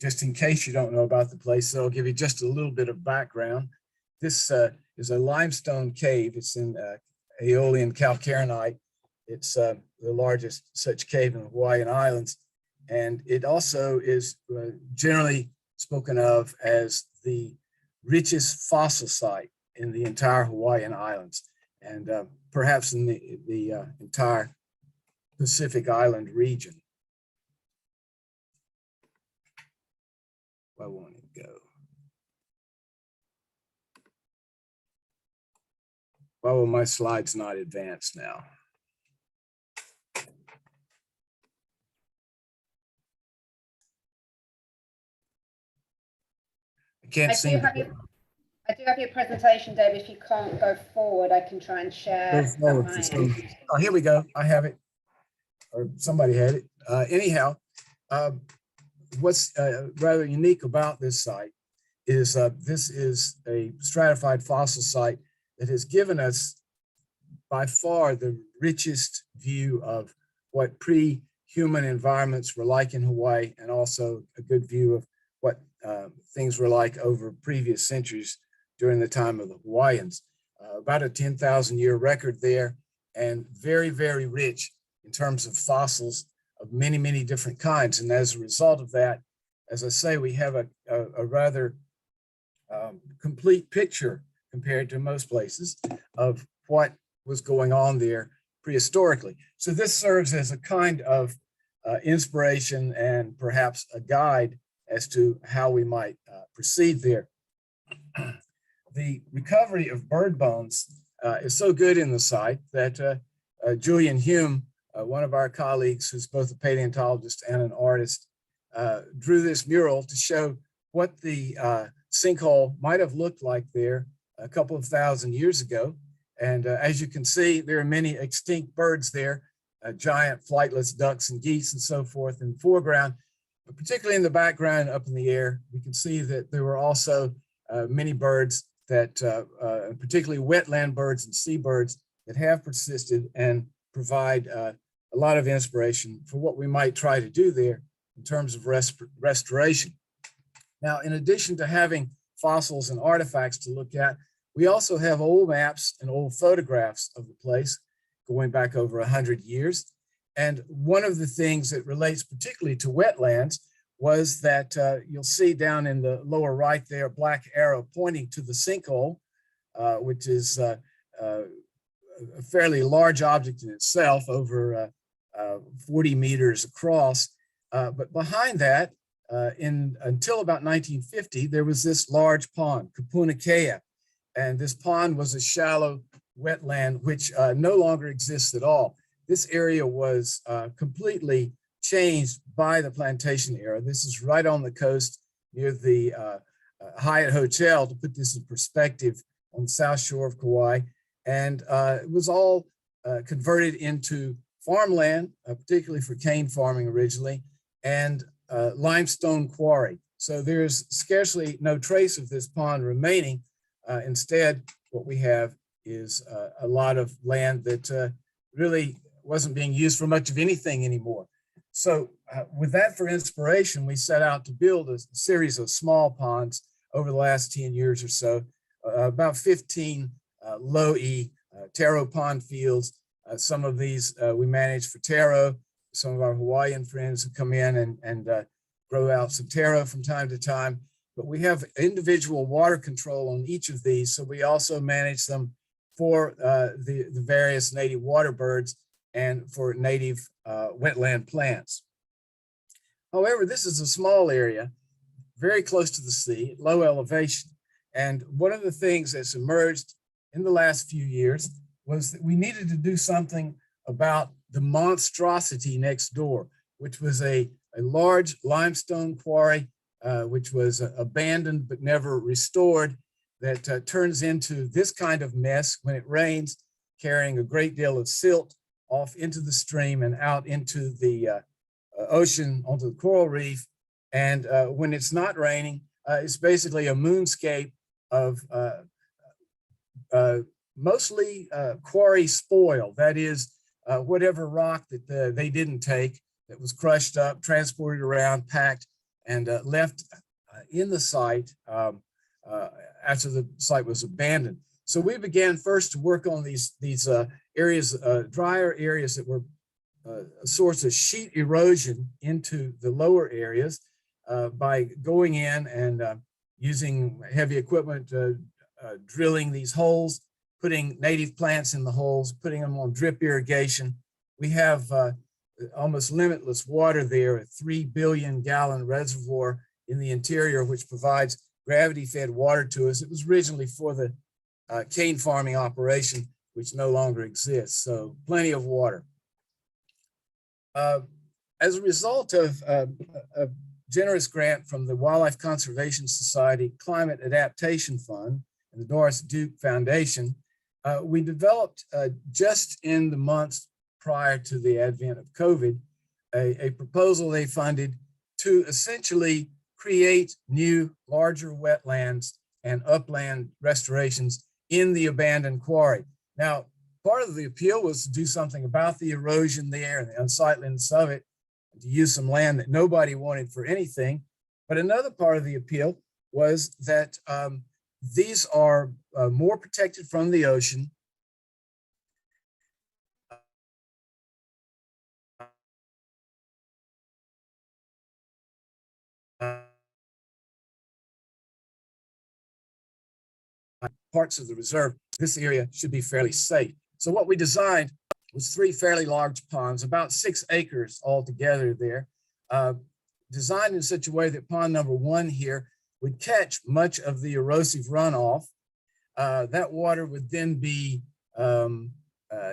Just in case you don't know about the place, so I'll give you just a little bit of background. This is a limestone cave. It's in Aeolian calcarenite. It's the largest such cave in the Hawaiian Islands. And it also is generally spoken of as the richest fossil site in the entire Hawaiian Islands, and perhaps in the entire Pacific Island region. Why won't it go? Why will my slides not advance now? I can't see. I do have your presentation, David. If you can't go forward, I can try and share. Oh, here we go. I have it, or somebody had it. Anyhow, what's rather unique about this site is this is a stratified fossil site that has given us by far the richest view of what pre-human environments were like in Hawaii, and also a good view of what things were like over previous centuries during the time of the Hawaiians. About a 10,000 year record there, and very, very rich in terms of fossils of many, many different kinds. And as a result of that, as I say, we have a rather complete picture compared to most places of what was going on there prehistorically. So this serves as a kind of inspiration and perhaps a guide as to how we might proceed there. The recovery of bird bones is so good in the site that Julian Hume, one of our colleagues who's both a paleontologist and an artist, drew this mural to show what the sinkhole might have looked like there a couple of thousand years ago. And as you can see, there are many extinct birds there, giant flightless ducks and geese and so forth in the foreground, but particularly in the background up in the air, we can see that there were also many birds that, particularly wetland birds and seabirds, that have persisted and provide a lot of inspiration for what we might try to do there in terms of restoration. Now, in addition to having fossils and artifacts to look at, we also have old maps and old photographs of the place going back over 100 years. And one of the things that relates particularly to wetlands was that you'll see down in the lower right there, a black arrow pointing to the sinkhole, which is a fairly large object in itself, over 40 meters across. But behind that, until about 1950, there was this large pond, Kapuna Kea. And this pond was a shallow wetland, which no longer exists at all. This area was completely changed by the plantation era. This is right on the coast near the Hyatt Hotel, to put this in perspective, on the south shore of Kauai. And it was all converted into farmland, particularly for cane farming originally, and limestone quarry. So there's scarcely no trace of this pond remaining. Instead, what we have is a lot of land that really wasn't being used for much of anything anymore. So with that for inspiration, we set out to build a series of small ponds over the last 10 years or so, about 15 low-E taro pond fields. Some of these we manage for taro. Some of our Hawaiian friends who come in and grow out some taro from time to time. But we have individual water control on each of these, so we also manage them for the various native water birds and for native wetland plants. However, this is a small area, very close to the sea, at low elevation. And one of the things that's emerged in the last few years was that we needed to do something about the monstrosity next door, which was a large limestone quarry, which was abandoned but never restored, that turns into this kind of mess when it rains, carrying a great deal of silt off into the stream and out into the ocean, onto the coral reef. And when it's not raining, it's basically a moonscape of mostly quarry spoil. That is, whatever rock that they didn't take, that was crushed up, transported around, packed, and left in the site after the site was abandoned. So we began first to work on these areas, drier areas that were a source of sheet erosion into the lower areas by going in and using heavy equipment, drilling these holes, putting native plants in the holes, putting them on drip irrigation. We have almost limitless water there, a 3 billion gallon reservoir in the interior, which provides gravity-fed water to us. It was originally for the cane farming operation, which no longer exists, so plenty of water. As a result of a generous grant from the Wildlife Conservation Society Climate Adaptation Fund and the Doris Duke Foundation, we developed just in the months prior to the advent of COVID, a proposal they funded to essentially create new, larger wetlands and upland restorations in the abandoned quarry. Now, part of the appeal was to do something about the erosion there and the unsightliness of it, and to use some land that nobody wanted for anything. But another part of the appeal was that these are more protected from the ocean. Parts of the reserve, this area should be fairly safe. So what we designed was 3 fairly large ponds, about 6 acres altogether there, designed in such a way that pond number 1 here would catch much of the erosive runoff. That water would then be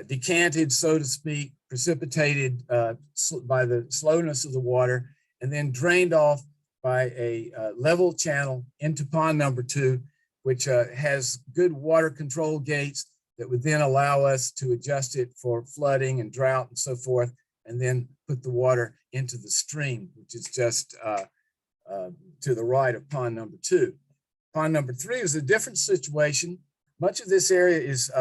decanted, so to speak, precipitated by the slowness of the water, and then drained off by a level channel into pond number 2, which has good water control gates that would then allow us to adjust it for flooding and drought and so forth, and then put the water into the stream, which is just to the right of pond number 2. Pond number 3 is a different situation. Much of this area is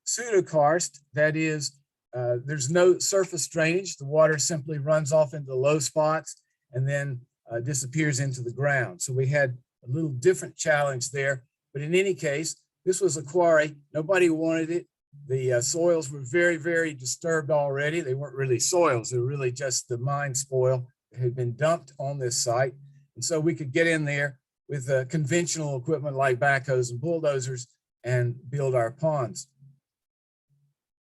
pseudokarst, that is, there's no surface drainage. The water simply runs off into the low spots and then disappears into the ground. So we had a little different challenge there. But in any case, this was a quarry. Nobody wanted it. The soils were very, very disturbed already. They weren't really soils. They were really just the mine spoil that had been dumped on this site. And so we could get in there with conventional equipment like backhoes and bulldozers and build our ponds.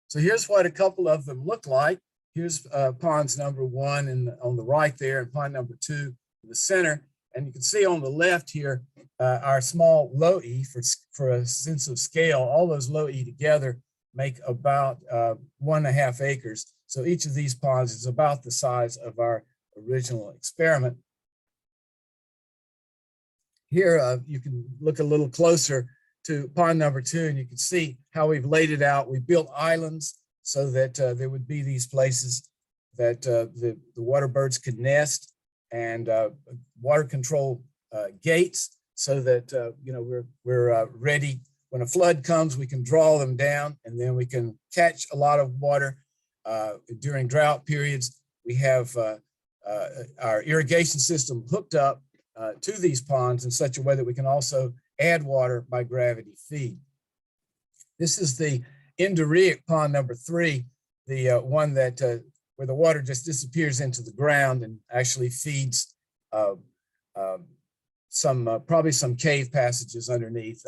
So here's what a couple of them look like. Here's ponds number 1 and on the right there, and pond number 2 in the center. And you can see on the left here, our small low E for a sense of scale. All those low E together make about 1.5 acres. So each of these ponds is about the size of our original experiment. Here, you can look a little closer to pond number 2, and you can see how we've laid it out. We built islands so that there would be these places that the water birds could nest, and water control gates so that we're ready. When a flood comes, we can draw them down, and then we can catch a lot of water during drought periods. We have our irrigation system hooked up to these ponds in such a way that we can also add water by gravity feed. This is the Indaric pond number 3, the one that where the water just disappears into the ground and actually feeds probably some cave passages underneath,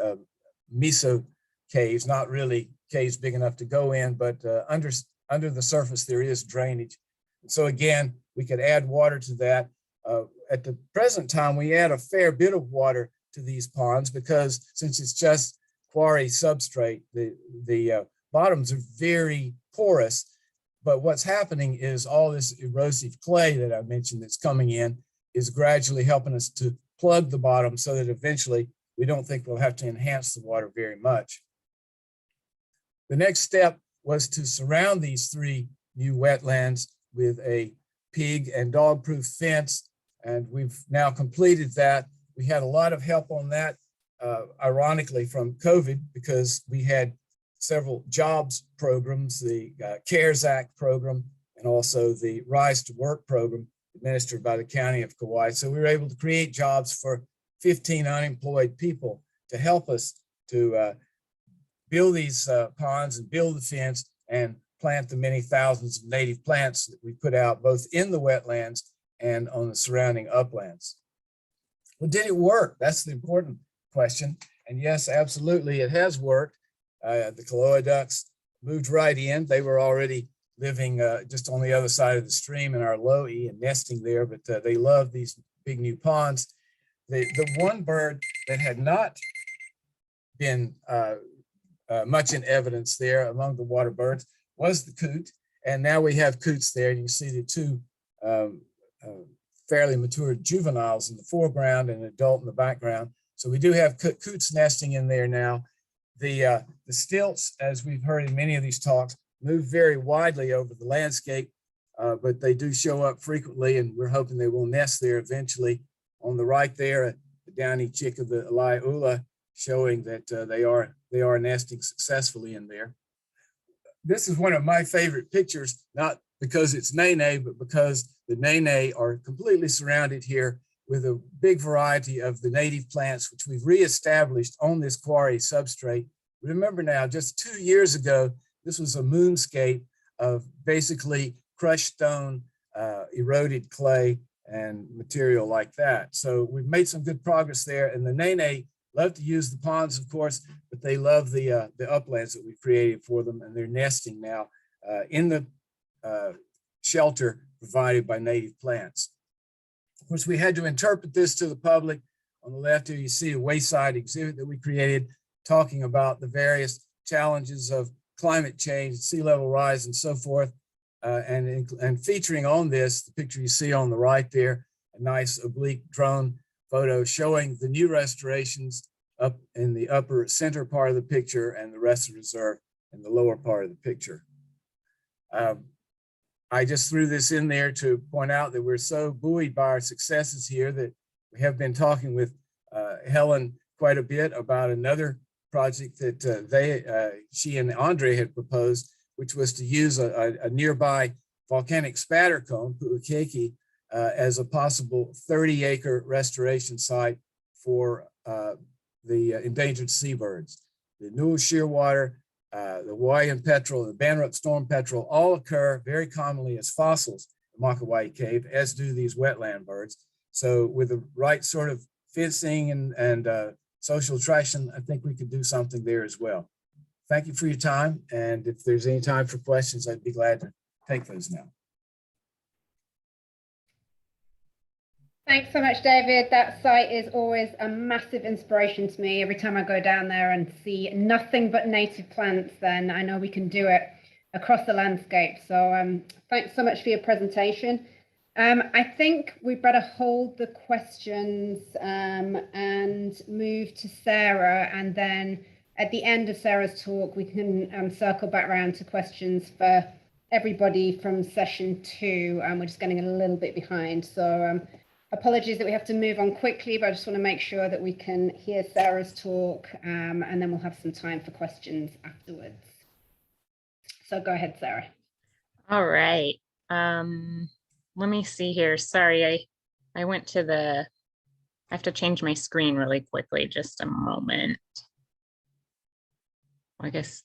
meso caves, not really caves big enough to go in, but under the surface there is drainage. And so again, we could add water to that. At the present time, we add a fair bit of water to these ponds because since it's just quarry substrate, the bottoms are very porous. But what's happening is all this erosive clay that I mentioned that's coming in is gradually helping us to plug the bottom so that eventually we don't think we'll have to enhance the water very much. The next step was to surround these 3 new wetlands with a pig and dog-proof fence, and we've now completed that. We had a lot of help on that, ironically, from COVID, because we had several jobs programs, the CARES Act program, and also the Rise to Work program administered by the County of Kauai. So we were able to create jobs for 15 unemployed people to help us to build these ponds and build the fence and plant the many thousands of native plants that we put out both in the wetlands and on the surrounding uplands. Well, did it work? That's the important question. And yes, absolutely, it has worked. The Kaloa ducks moved right in. They were already living just on the other side of the stream in our Lo'i and nesting there, but they love these big new ponds. The one bird that had not been much in evidence there among the water birds was the coot. And now we have coots there. You can see the 2 fairly mature juveniles in the foreground and an adult in the background. So we do have coots nesting in there now. The stilts, as we've heard in many of these talks, move very widely over the landscape, but they do show up frequently, and we're hoping they will nest there eventually. On the right there, the downy chick of the Alaiula, showing that they are nesting successfully in there. this is one of my favorite pictures, not because it's Nene, but because the Nene are completely surrounded here with a big variety of the native plants, which we've reestablished on this quarry substrate. Remember now, just 2 years ago, this was a moonscape of basically crushed stone, eroded clay, and material like that. So we've made some good progress there. And the Nene love to use the ponds, of course, but they love the uplands that we've created for them, and they're nesting now in the shelter provided by native plants. Of course, we had to interpret this to the public. On the left here, you see a wayside exhibit that we created talking about the various challenges of climate change, sea level rise, and so forth. And featuring on this, the picture you see on the right there, a nice oblique drone photo showing the new restorations up in the upper center part of the picture and the rest of the reserve in the lower part of the picture. I just threw this in there to point out that we're so buoyed by our successes here that we have been talking with Helen quite a bit about another project that she and Andre had proposed, which was to use a nearby volcanic spatter cone, Pu'ukeki, as a possible 30-acre restoration site for the endangered seabirds. The Nuu shearwater, the Hawaiian petrel, the Banrup storm petrel all occur very commonly as fossils in Makawai Cave, as do these wetland birds. So with the right sort of fencing and social traction, I think we could do something there as well. Thank you for your time. And if there's any time for questions, I'd be glad to take those now. Thanks so much, David. That site is always a massive inspiration to me. Every time I go down there and see nothing but native plants, then I know we can do it across the landscape. So thanks so much for your presentation. I think we better hold the questions and move to Sarah, and then at the end of Sarah's talk, we can circle back around to questions for everybody from session 2. We're just getting a little bit behind. So apologies that we have to move on quickly, but I just want to make sure that we can hear Sarah's talk, and then we'll have some time for questions afterwards. So go ahead, Sarah. All right. Let me see here. Sorry, I went to I have to change my screen really quickly. Just a moment. I guess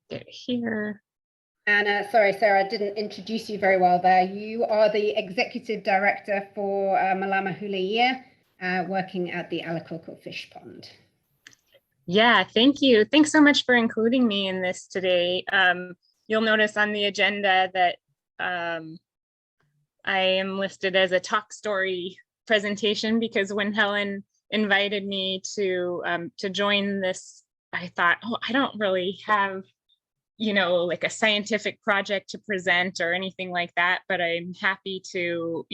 get here. And sorry, Sarah, I didn't introduce you very well there. You are the Executive Director for Malama Huleia, working at the Alakoko Fish Pond. Yeah, thank you. Thanks so much for including me in this today. You'll notice on the agenda that I am listed as a talk story presentation because when Helen invited me to join this, I thought, oh, I don't really have, like a scientific project to present or anything like that, but I'm happy to,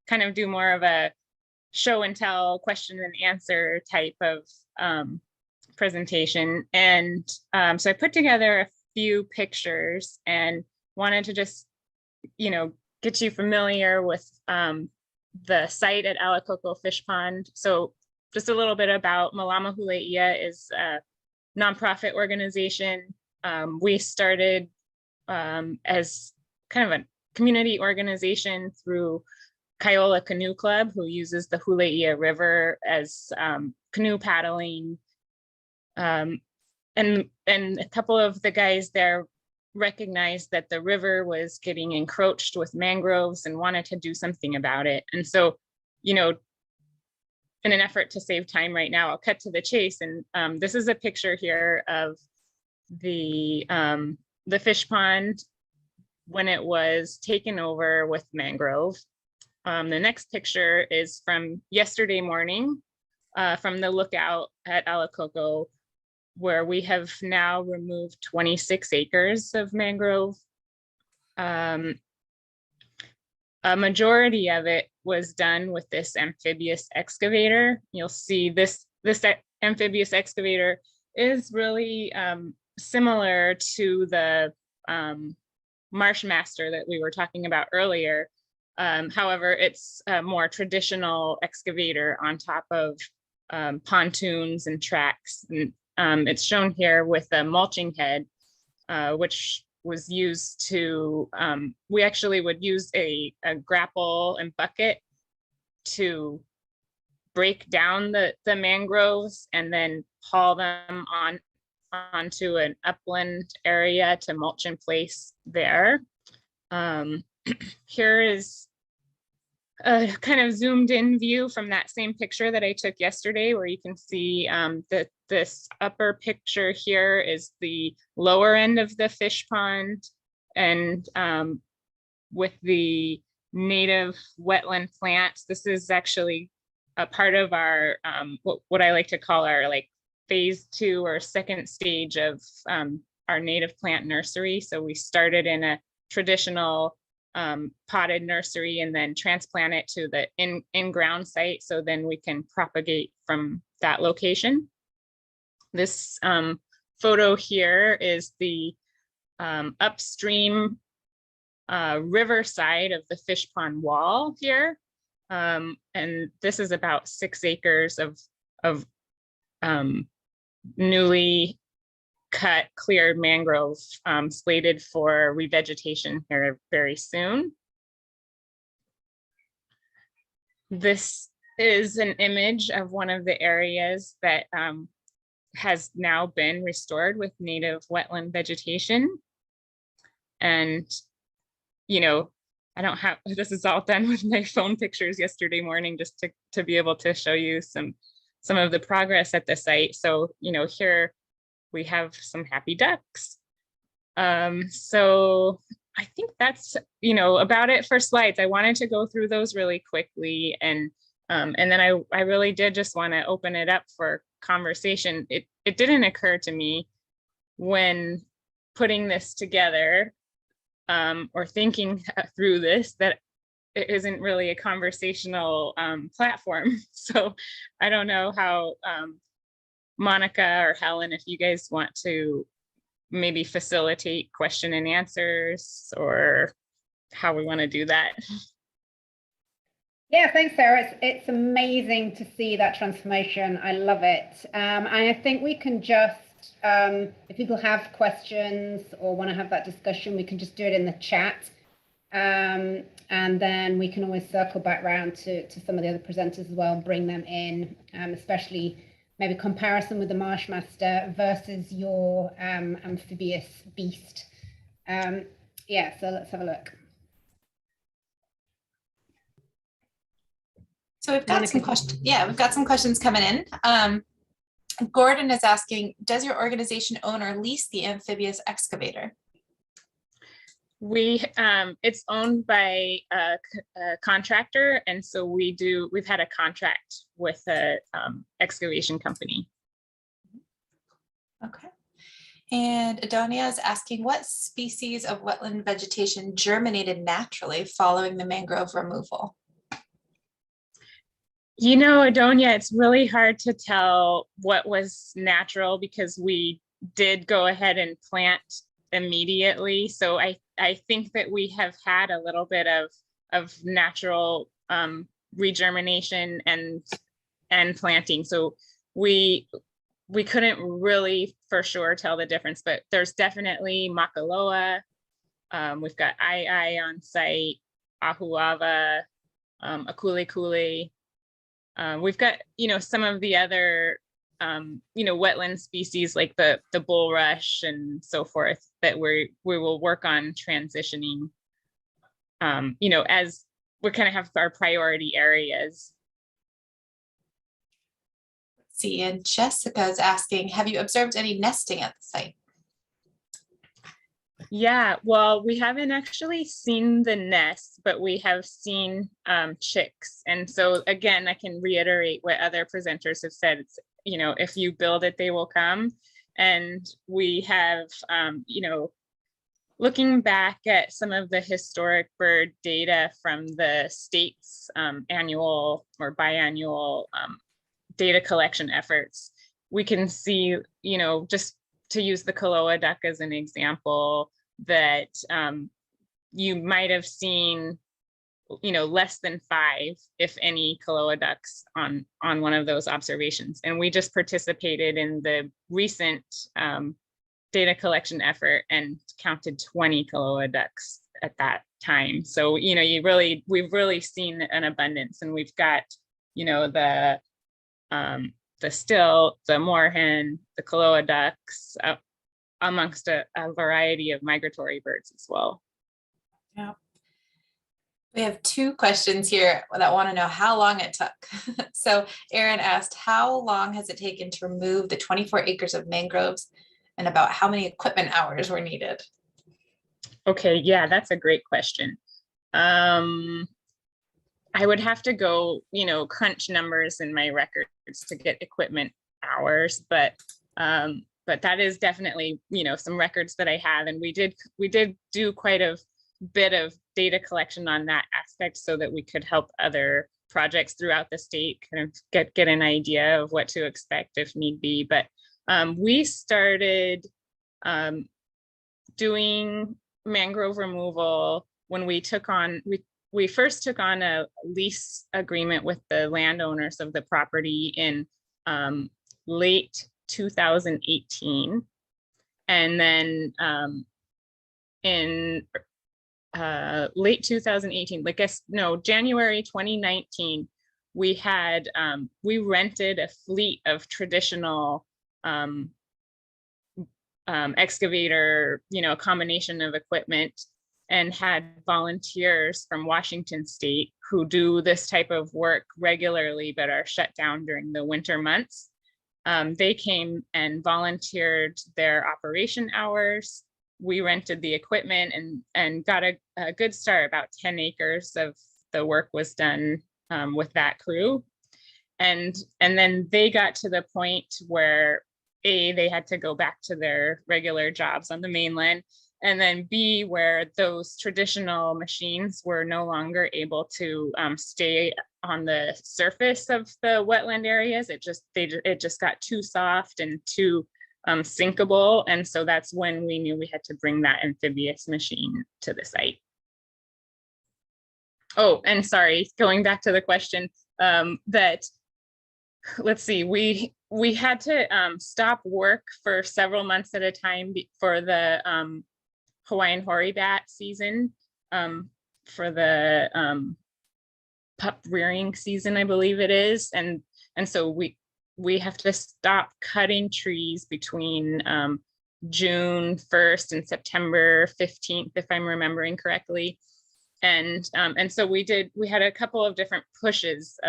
kind of do more of a show and tell, question and answer type of presentation. And so I put together a few pictures and wanted to just, get you familiar with the site at Alakoko Fish Pond. So just a little bit about Malama Huleia is a nonprofit organization. We started as kind of a community organization through Kaiola Canoe Club, who uses the Huleia River as canoe paddling. And a couple of the guys there recognized that the river was getting encroached with mangroves and wanted to do something about it. And so, in an effort to save time right now, I'll cut to the chase. And this is a picture here of the fish pond when it was taken over with mangrove. The next picture is from yesterday morning from the lookout at Alakoko, where we have now removed 26 acres of mangrove. A majority of it was done with this amphibious excavator. You'll see this amphibious excavator is really similar to the Marsh Master that we were talking about earlier. However, it's a more traditional excavator on top of pontoons and tracks. And it's shown here with a mulching head, which was used to, we actually would use a grapple and bucket to break down the mangroves and then haul them onto an upland area to mulch in place there. Here is a kind of zoomed in view from that same picture that I took yesterday, where you can see that this upper picture here is the lower end of the fish pond, and with the native wetland plants. This is actually a part of our what I like to call our like phase 2 or second stage of our native plant nursery. So we started in a traditional potted nursery and then transplant it to the in-ground site, so then we can propagate from that location. This photo here is the upstream river side of the fish pond wall here. And this is about 6 acres of newly cut, cleared mangrove slated for revegetation here very soon. This is an image of one of the areas that has now been restored with native wetland vegetation. And, you know, I don't have, this is all done with my phone pictures yesterday morning, just to be able to show you some of the progress at the site. So, you know, here we have some happy ducks. So I think that's, you know, about it for slides. I wanted to go through those really quickly, and then I really did just want to open it up for conversation. It didn't occur to me when putting this together or thinking through this that it isn't really a conversational platform. So I don't know how Monica or Helen, if you guys want to maybe facilitate question and answers, or how we want to do that. Yeah, thanks, Sarah. It's amazing to see that transformation. I love it. And I think we can just, if people have questions or want to have that discussion, we can just do it in the chat. And then we can always circle back around to some of the other presenters as well and bring them in, especially maybe comparison with the marsh master versus your amphibious beast. Yeah, so let's have a look. So we've got some questions. Yeah, we've got some questions coming in. Gordon is asking, does your organization own or lease the amphibious excavator? It's owned by a contractor, and so we've had a contract with a excavation company. Okay. And Adonia is asking, what species of wetland vegetation germinated naturally following the mangrove removal? You know, Adonia, it's really hard to tell what was natural because we did go ahead and plant immediately. So I think that we have had a little bit of natural regermination and planting. So we couldn't really for sure tell the difference, but there's definitely Makaloa. We've got Ai on site, Ahuava, Akulikuli. We've got, you know, some of the other, you know, wetland species like the bulrush and so forth that we will work on transitioning, you know, as we kind of have our priority areas. Let's see, and Jessica is asking, have you observed any nesting at the site? Yeah, well, we haven't actually seen the nests, but we have seen chicks. And so again, I can reiterate what other presenters have said. It's, you know, if you build it, they will come. And we have, you know, looking back at some of the historic bird data from the state's annual or biannual data collection efforts, we can see, you know, just to use the Koloa duck as an example, that you might have seen less than 5, if any, Koloa ducks on one of those observations. And we just participated in the recent data collection effort and counted 20 Koloa ducks at that time. So, we've really seen an abundance, and we've got, the stilt, the moorhen, the Koloa ducks, amongst a variety of migratory birds as well. Yeah. We have 2 questions here that want to know how long it took. So Aaron asked, how long has it taken to remove the 24 acres of mangroves, and about how many equipment hours were needed? Okay, yeah, that's a great question. I would have to go, crunch numbers in my records to get equipment hours, but that is definitely, some records that I have, and we did do quite a bit of data collection on that aspect so that we could help other projects throughout the state kind of get an idea of what to expect if need be. But we started doing mangrove removal when we first took on a lease agreement with the landowners of the property in late 2018. And then in late 2018, January 2019, we had we rented a fleet of traditional excavator, a combination of equipment, and had volunteers from Washington State who do this type of work regularly but are shut down during the winter months. They came and volunteered their operation hours. We rented the equipment and got a good start. About 10 acres of the work was done with that crew. And then they got to the point where they had to go back to their regular jobs on the mainland, and then B, where those traditional machines were no longer able to stay on the surface of the wetland areas. It just got too soft and too sinkable. And so that's when we knew we had to bring that amphibious machine to the site. Oh, and sorry, going back to the question, let's see, we had to stop work for several months at a time for the Hawaiian hoary bat season, for the pup rearing season, I believe it is. And so we have to stop cutting trees between June 1st and September 15th, if I'm remembering correctly. And so we had a couple of different pushes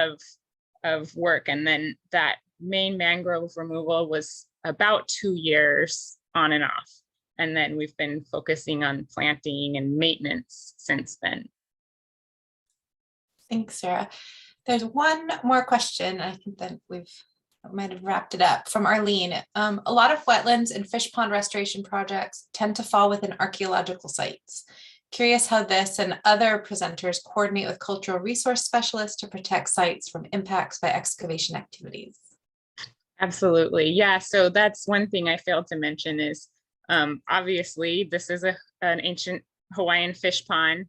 of work, and then that main mangrove removal was about 2 years on and off. And then we've been focusing on planting and maintenance since then. Thanks, Sarah. There's one more question. I think that might have wrapped it up, from Arlene. A lot of wetlands and fish pond restoration projects tend to fall within archaeological sites. Curious how this and other presenters coordinate with cultural resource specialists to protect sites from impacts by excavation activities. Absolutely. Yeah. So that's one thing I failed to mention is obviously this is an ancient Hawaiian fish pond.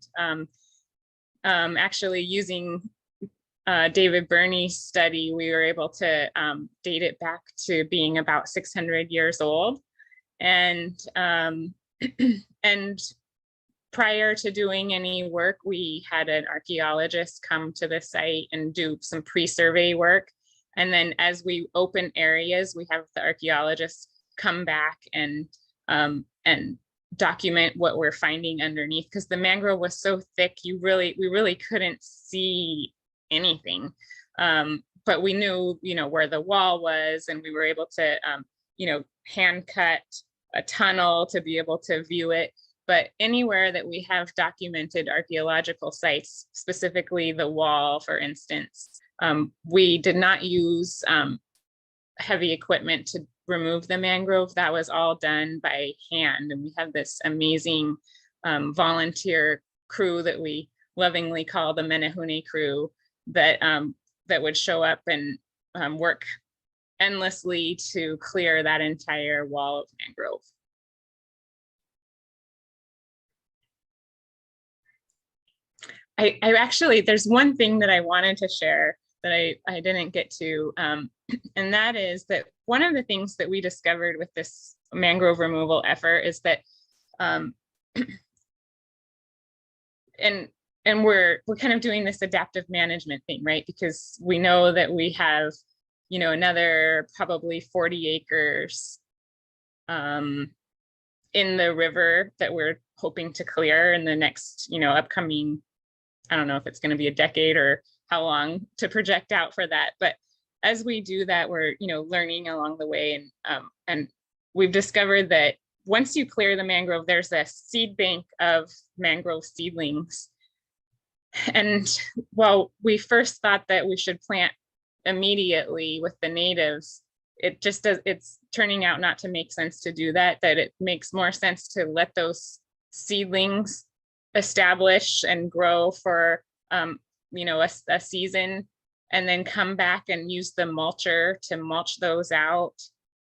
Actually, using David Burney's study, we were able to date it back to being about 600 years old. And prior to doing any work, we had an archaeologist come to the site and do some pre-survey work. And then as we open areas, we have the archaeologists come back and document what we're finding underneath, because the mangrove was so thick, we really couldn't see anything. But we knew, where the wall was, and we were able to, hand cut a tunnel to be able to view it. But anywhere that we have documented archaeological sites, specifically the wall, for instance, we did not use heavy equipment to remove the mangrove. That was all done by hand. And we have this amazing volunteer crew that we lovingly call the Menehune crew that would show up and work endlessly to clear that entire wall of mangrove. I actually, there's one thing that I wanted to share that I didn't get to, and that is that one of the things that we discovered with this mangrove removal effort is that, and we're kind of doing this adaptive management thing, right? Because we know that we have, you know, another probably 40 acres in the river that we're hoping to clear in the next, you know, upcoming, I don't know if it's going to be a decade or how long to project out for that. But as we do that, we're, you know, learning along the way. And we've discovered that once you clear the mangrove, there's a seed bank of mangrove seedlings. And while we first thought that we should plant immediately with the natives, it just does, it's turning out not to make sense to do that, that it makes more sense to let those seedlings establish and grow for, you know, a season, and then come back and use the mulcher to mulch those out.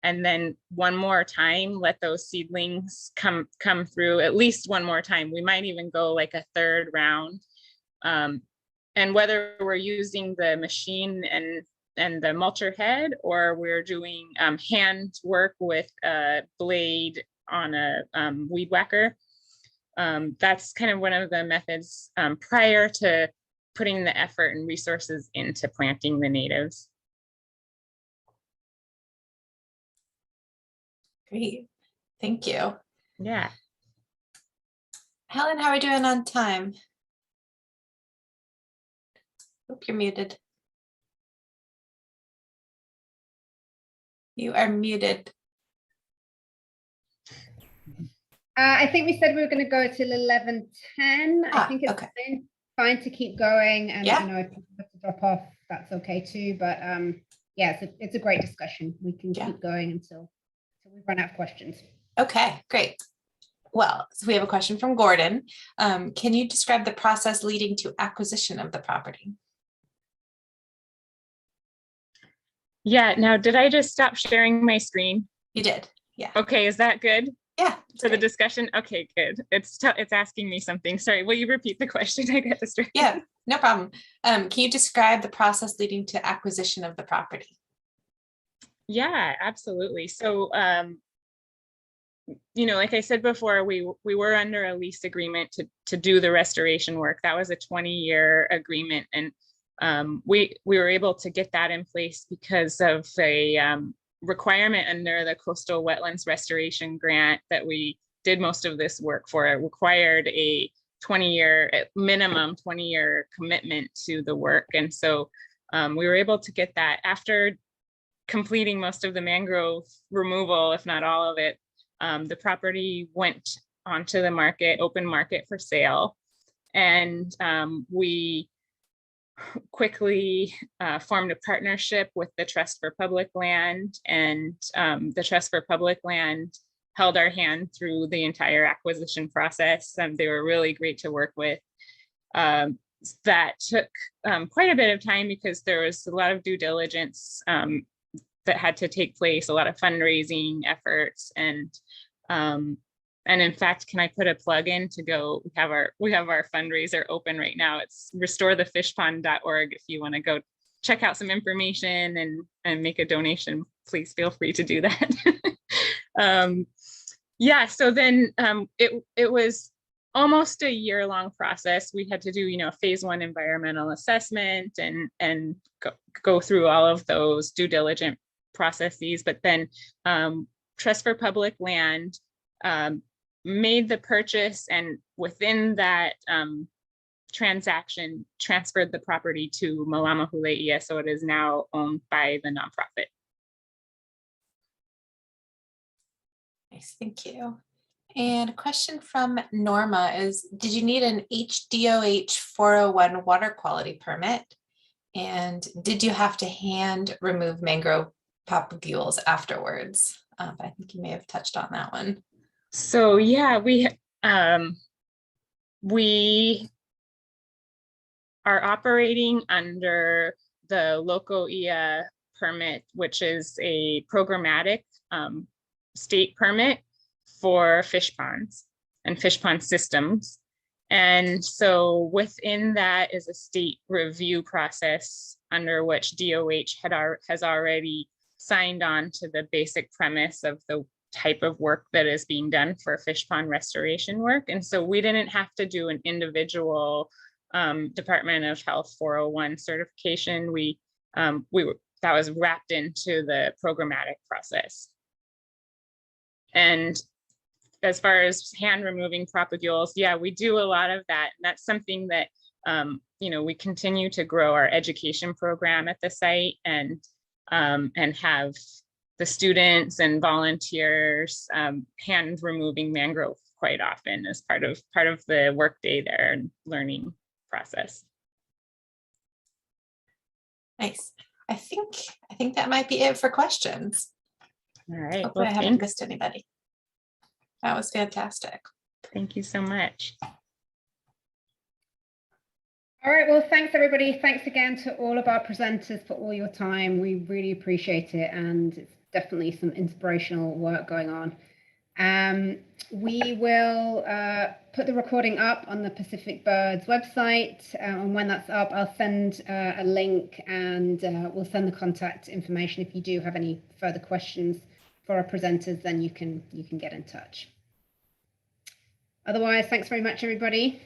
And then one more time, let those seedlings come through at least one more time. We might even go like a third round. And whether we're using the machine and the mulcher head, or we're doing hand work with a blade on a weed whacker, that's kind of one of the methods prior to putting the effort and resources into planting the natives. Great, thank you. Yeah. Helen, how are we doing on time? Hope you're muted. You are muted. I think we said we were going to go till 11:10. I think it's okay. fine to keep going, and Yeah. you know, if you have to drop off, that's okay too. But yeah, it's a great discussion. We can keep going until we run out of questions. Okay, great. Well, so we have a question from Gordon. Can you describe the process leading to acquisition of the property? Yeah, now did I just stop sharing my screen? You did, yeah. Okay, is that good? Yeah. For the discussion? Okay, good. It's asking me something. Sorry, will you repeat the question? I got distracted. Yeah, no problem. Can you describe the process leading to acquisition of the property? Yeah, absolutely. So, you know, like I said before, we were under a lease agreement to do the restoration work. That was a 20-year agreement, and we were able to get that in place because of a requirement under the Coastal Wetlands Restoration Grant that we did most of this work for. It required a 20-year, minimum 20-year commitment to the work. And so we were able to get that after completing most of the mangrove removal, if not all of it. The property went onto the market, open market for sale. And we quickly formed a partnership with the Trust for Public Land, and the Trust for Public Land held our hand through the entire acquisition process. They were really great to work with. That took quite a bit of time because there was a lot of due diligence that had to take place, a lot of fundraising efforts, and in fact, can I put a plug in to go? We have our fundraiser open right now. It's restorethefishpond.org. If you want to go check out some information and make a donation, please feel free to do that. Yeah, so then it was almost a year-long process. We had to do, you know, phase 1 environmental assessment and go through all of those due diligence processes. But then Trust for Public Land made the purchase, and within that transaction transferred the property to Malama Huleia, so it is now owned by the nonprofit. Nice, thank you. And a question from Norma is, did you need an HDOH 401 water quality permit? And did you have to hand remove mangrove papules afterwards? I think you may have touched on that one. So yeah, we are operating under the Loco IA permit, which is a programmatic state permit for fish ponds and fish pond systems. And so within that is a state review process under which DOH has already signed on to the basic premise of the type of work that is being done for fish pond restoration work. And so we didn't have to do an individual Department of Health 401 certification. That was wrapped into the programmatic process. And as far as hand removing propagules, yeah, we do a lot of that. And that's something that, we continue to grow our education program at the site and have the students and volunteers hand removing mangrove quite often as part of the workday there and learning process. Nice. I think that might be it for questions. All right. Hopefully I haven't missed anybody. That was fantastic. Thank you so much. All right, well, thanks everybody. Thanks again to all of our presenters for all your time. We really appreciate it, and it's definitely some inspirational work going on. We will put the recording up on the Pacific Birds website, and when that's up, I'll send a link, and we'll send the contact information. If you do have any further questions for our presenters, then you can get in touch. Otherwise, thanks very much, everybody.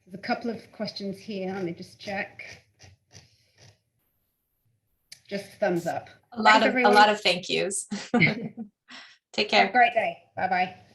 There's a couple of questions here. Let me just check. Just thumbs up. A lot of thank yous. Take care. Have a great day. Bye-bye.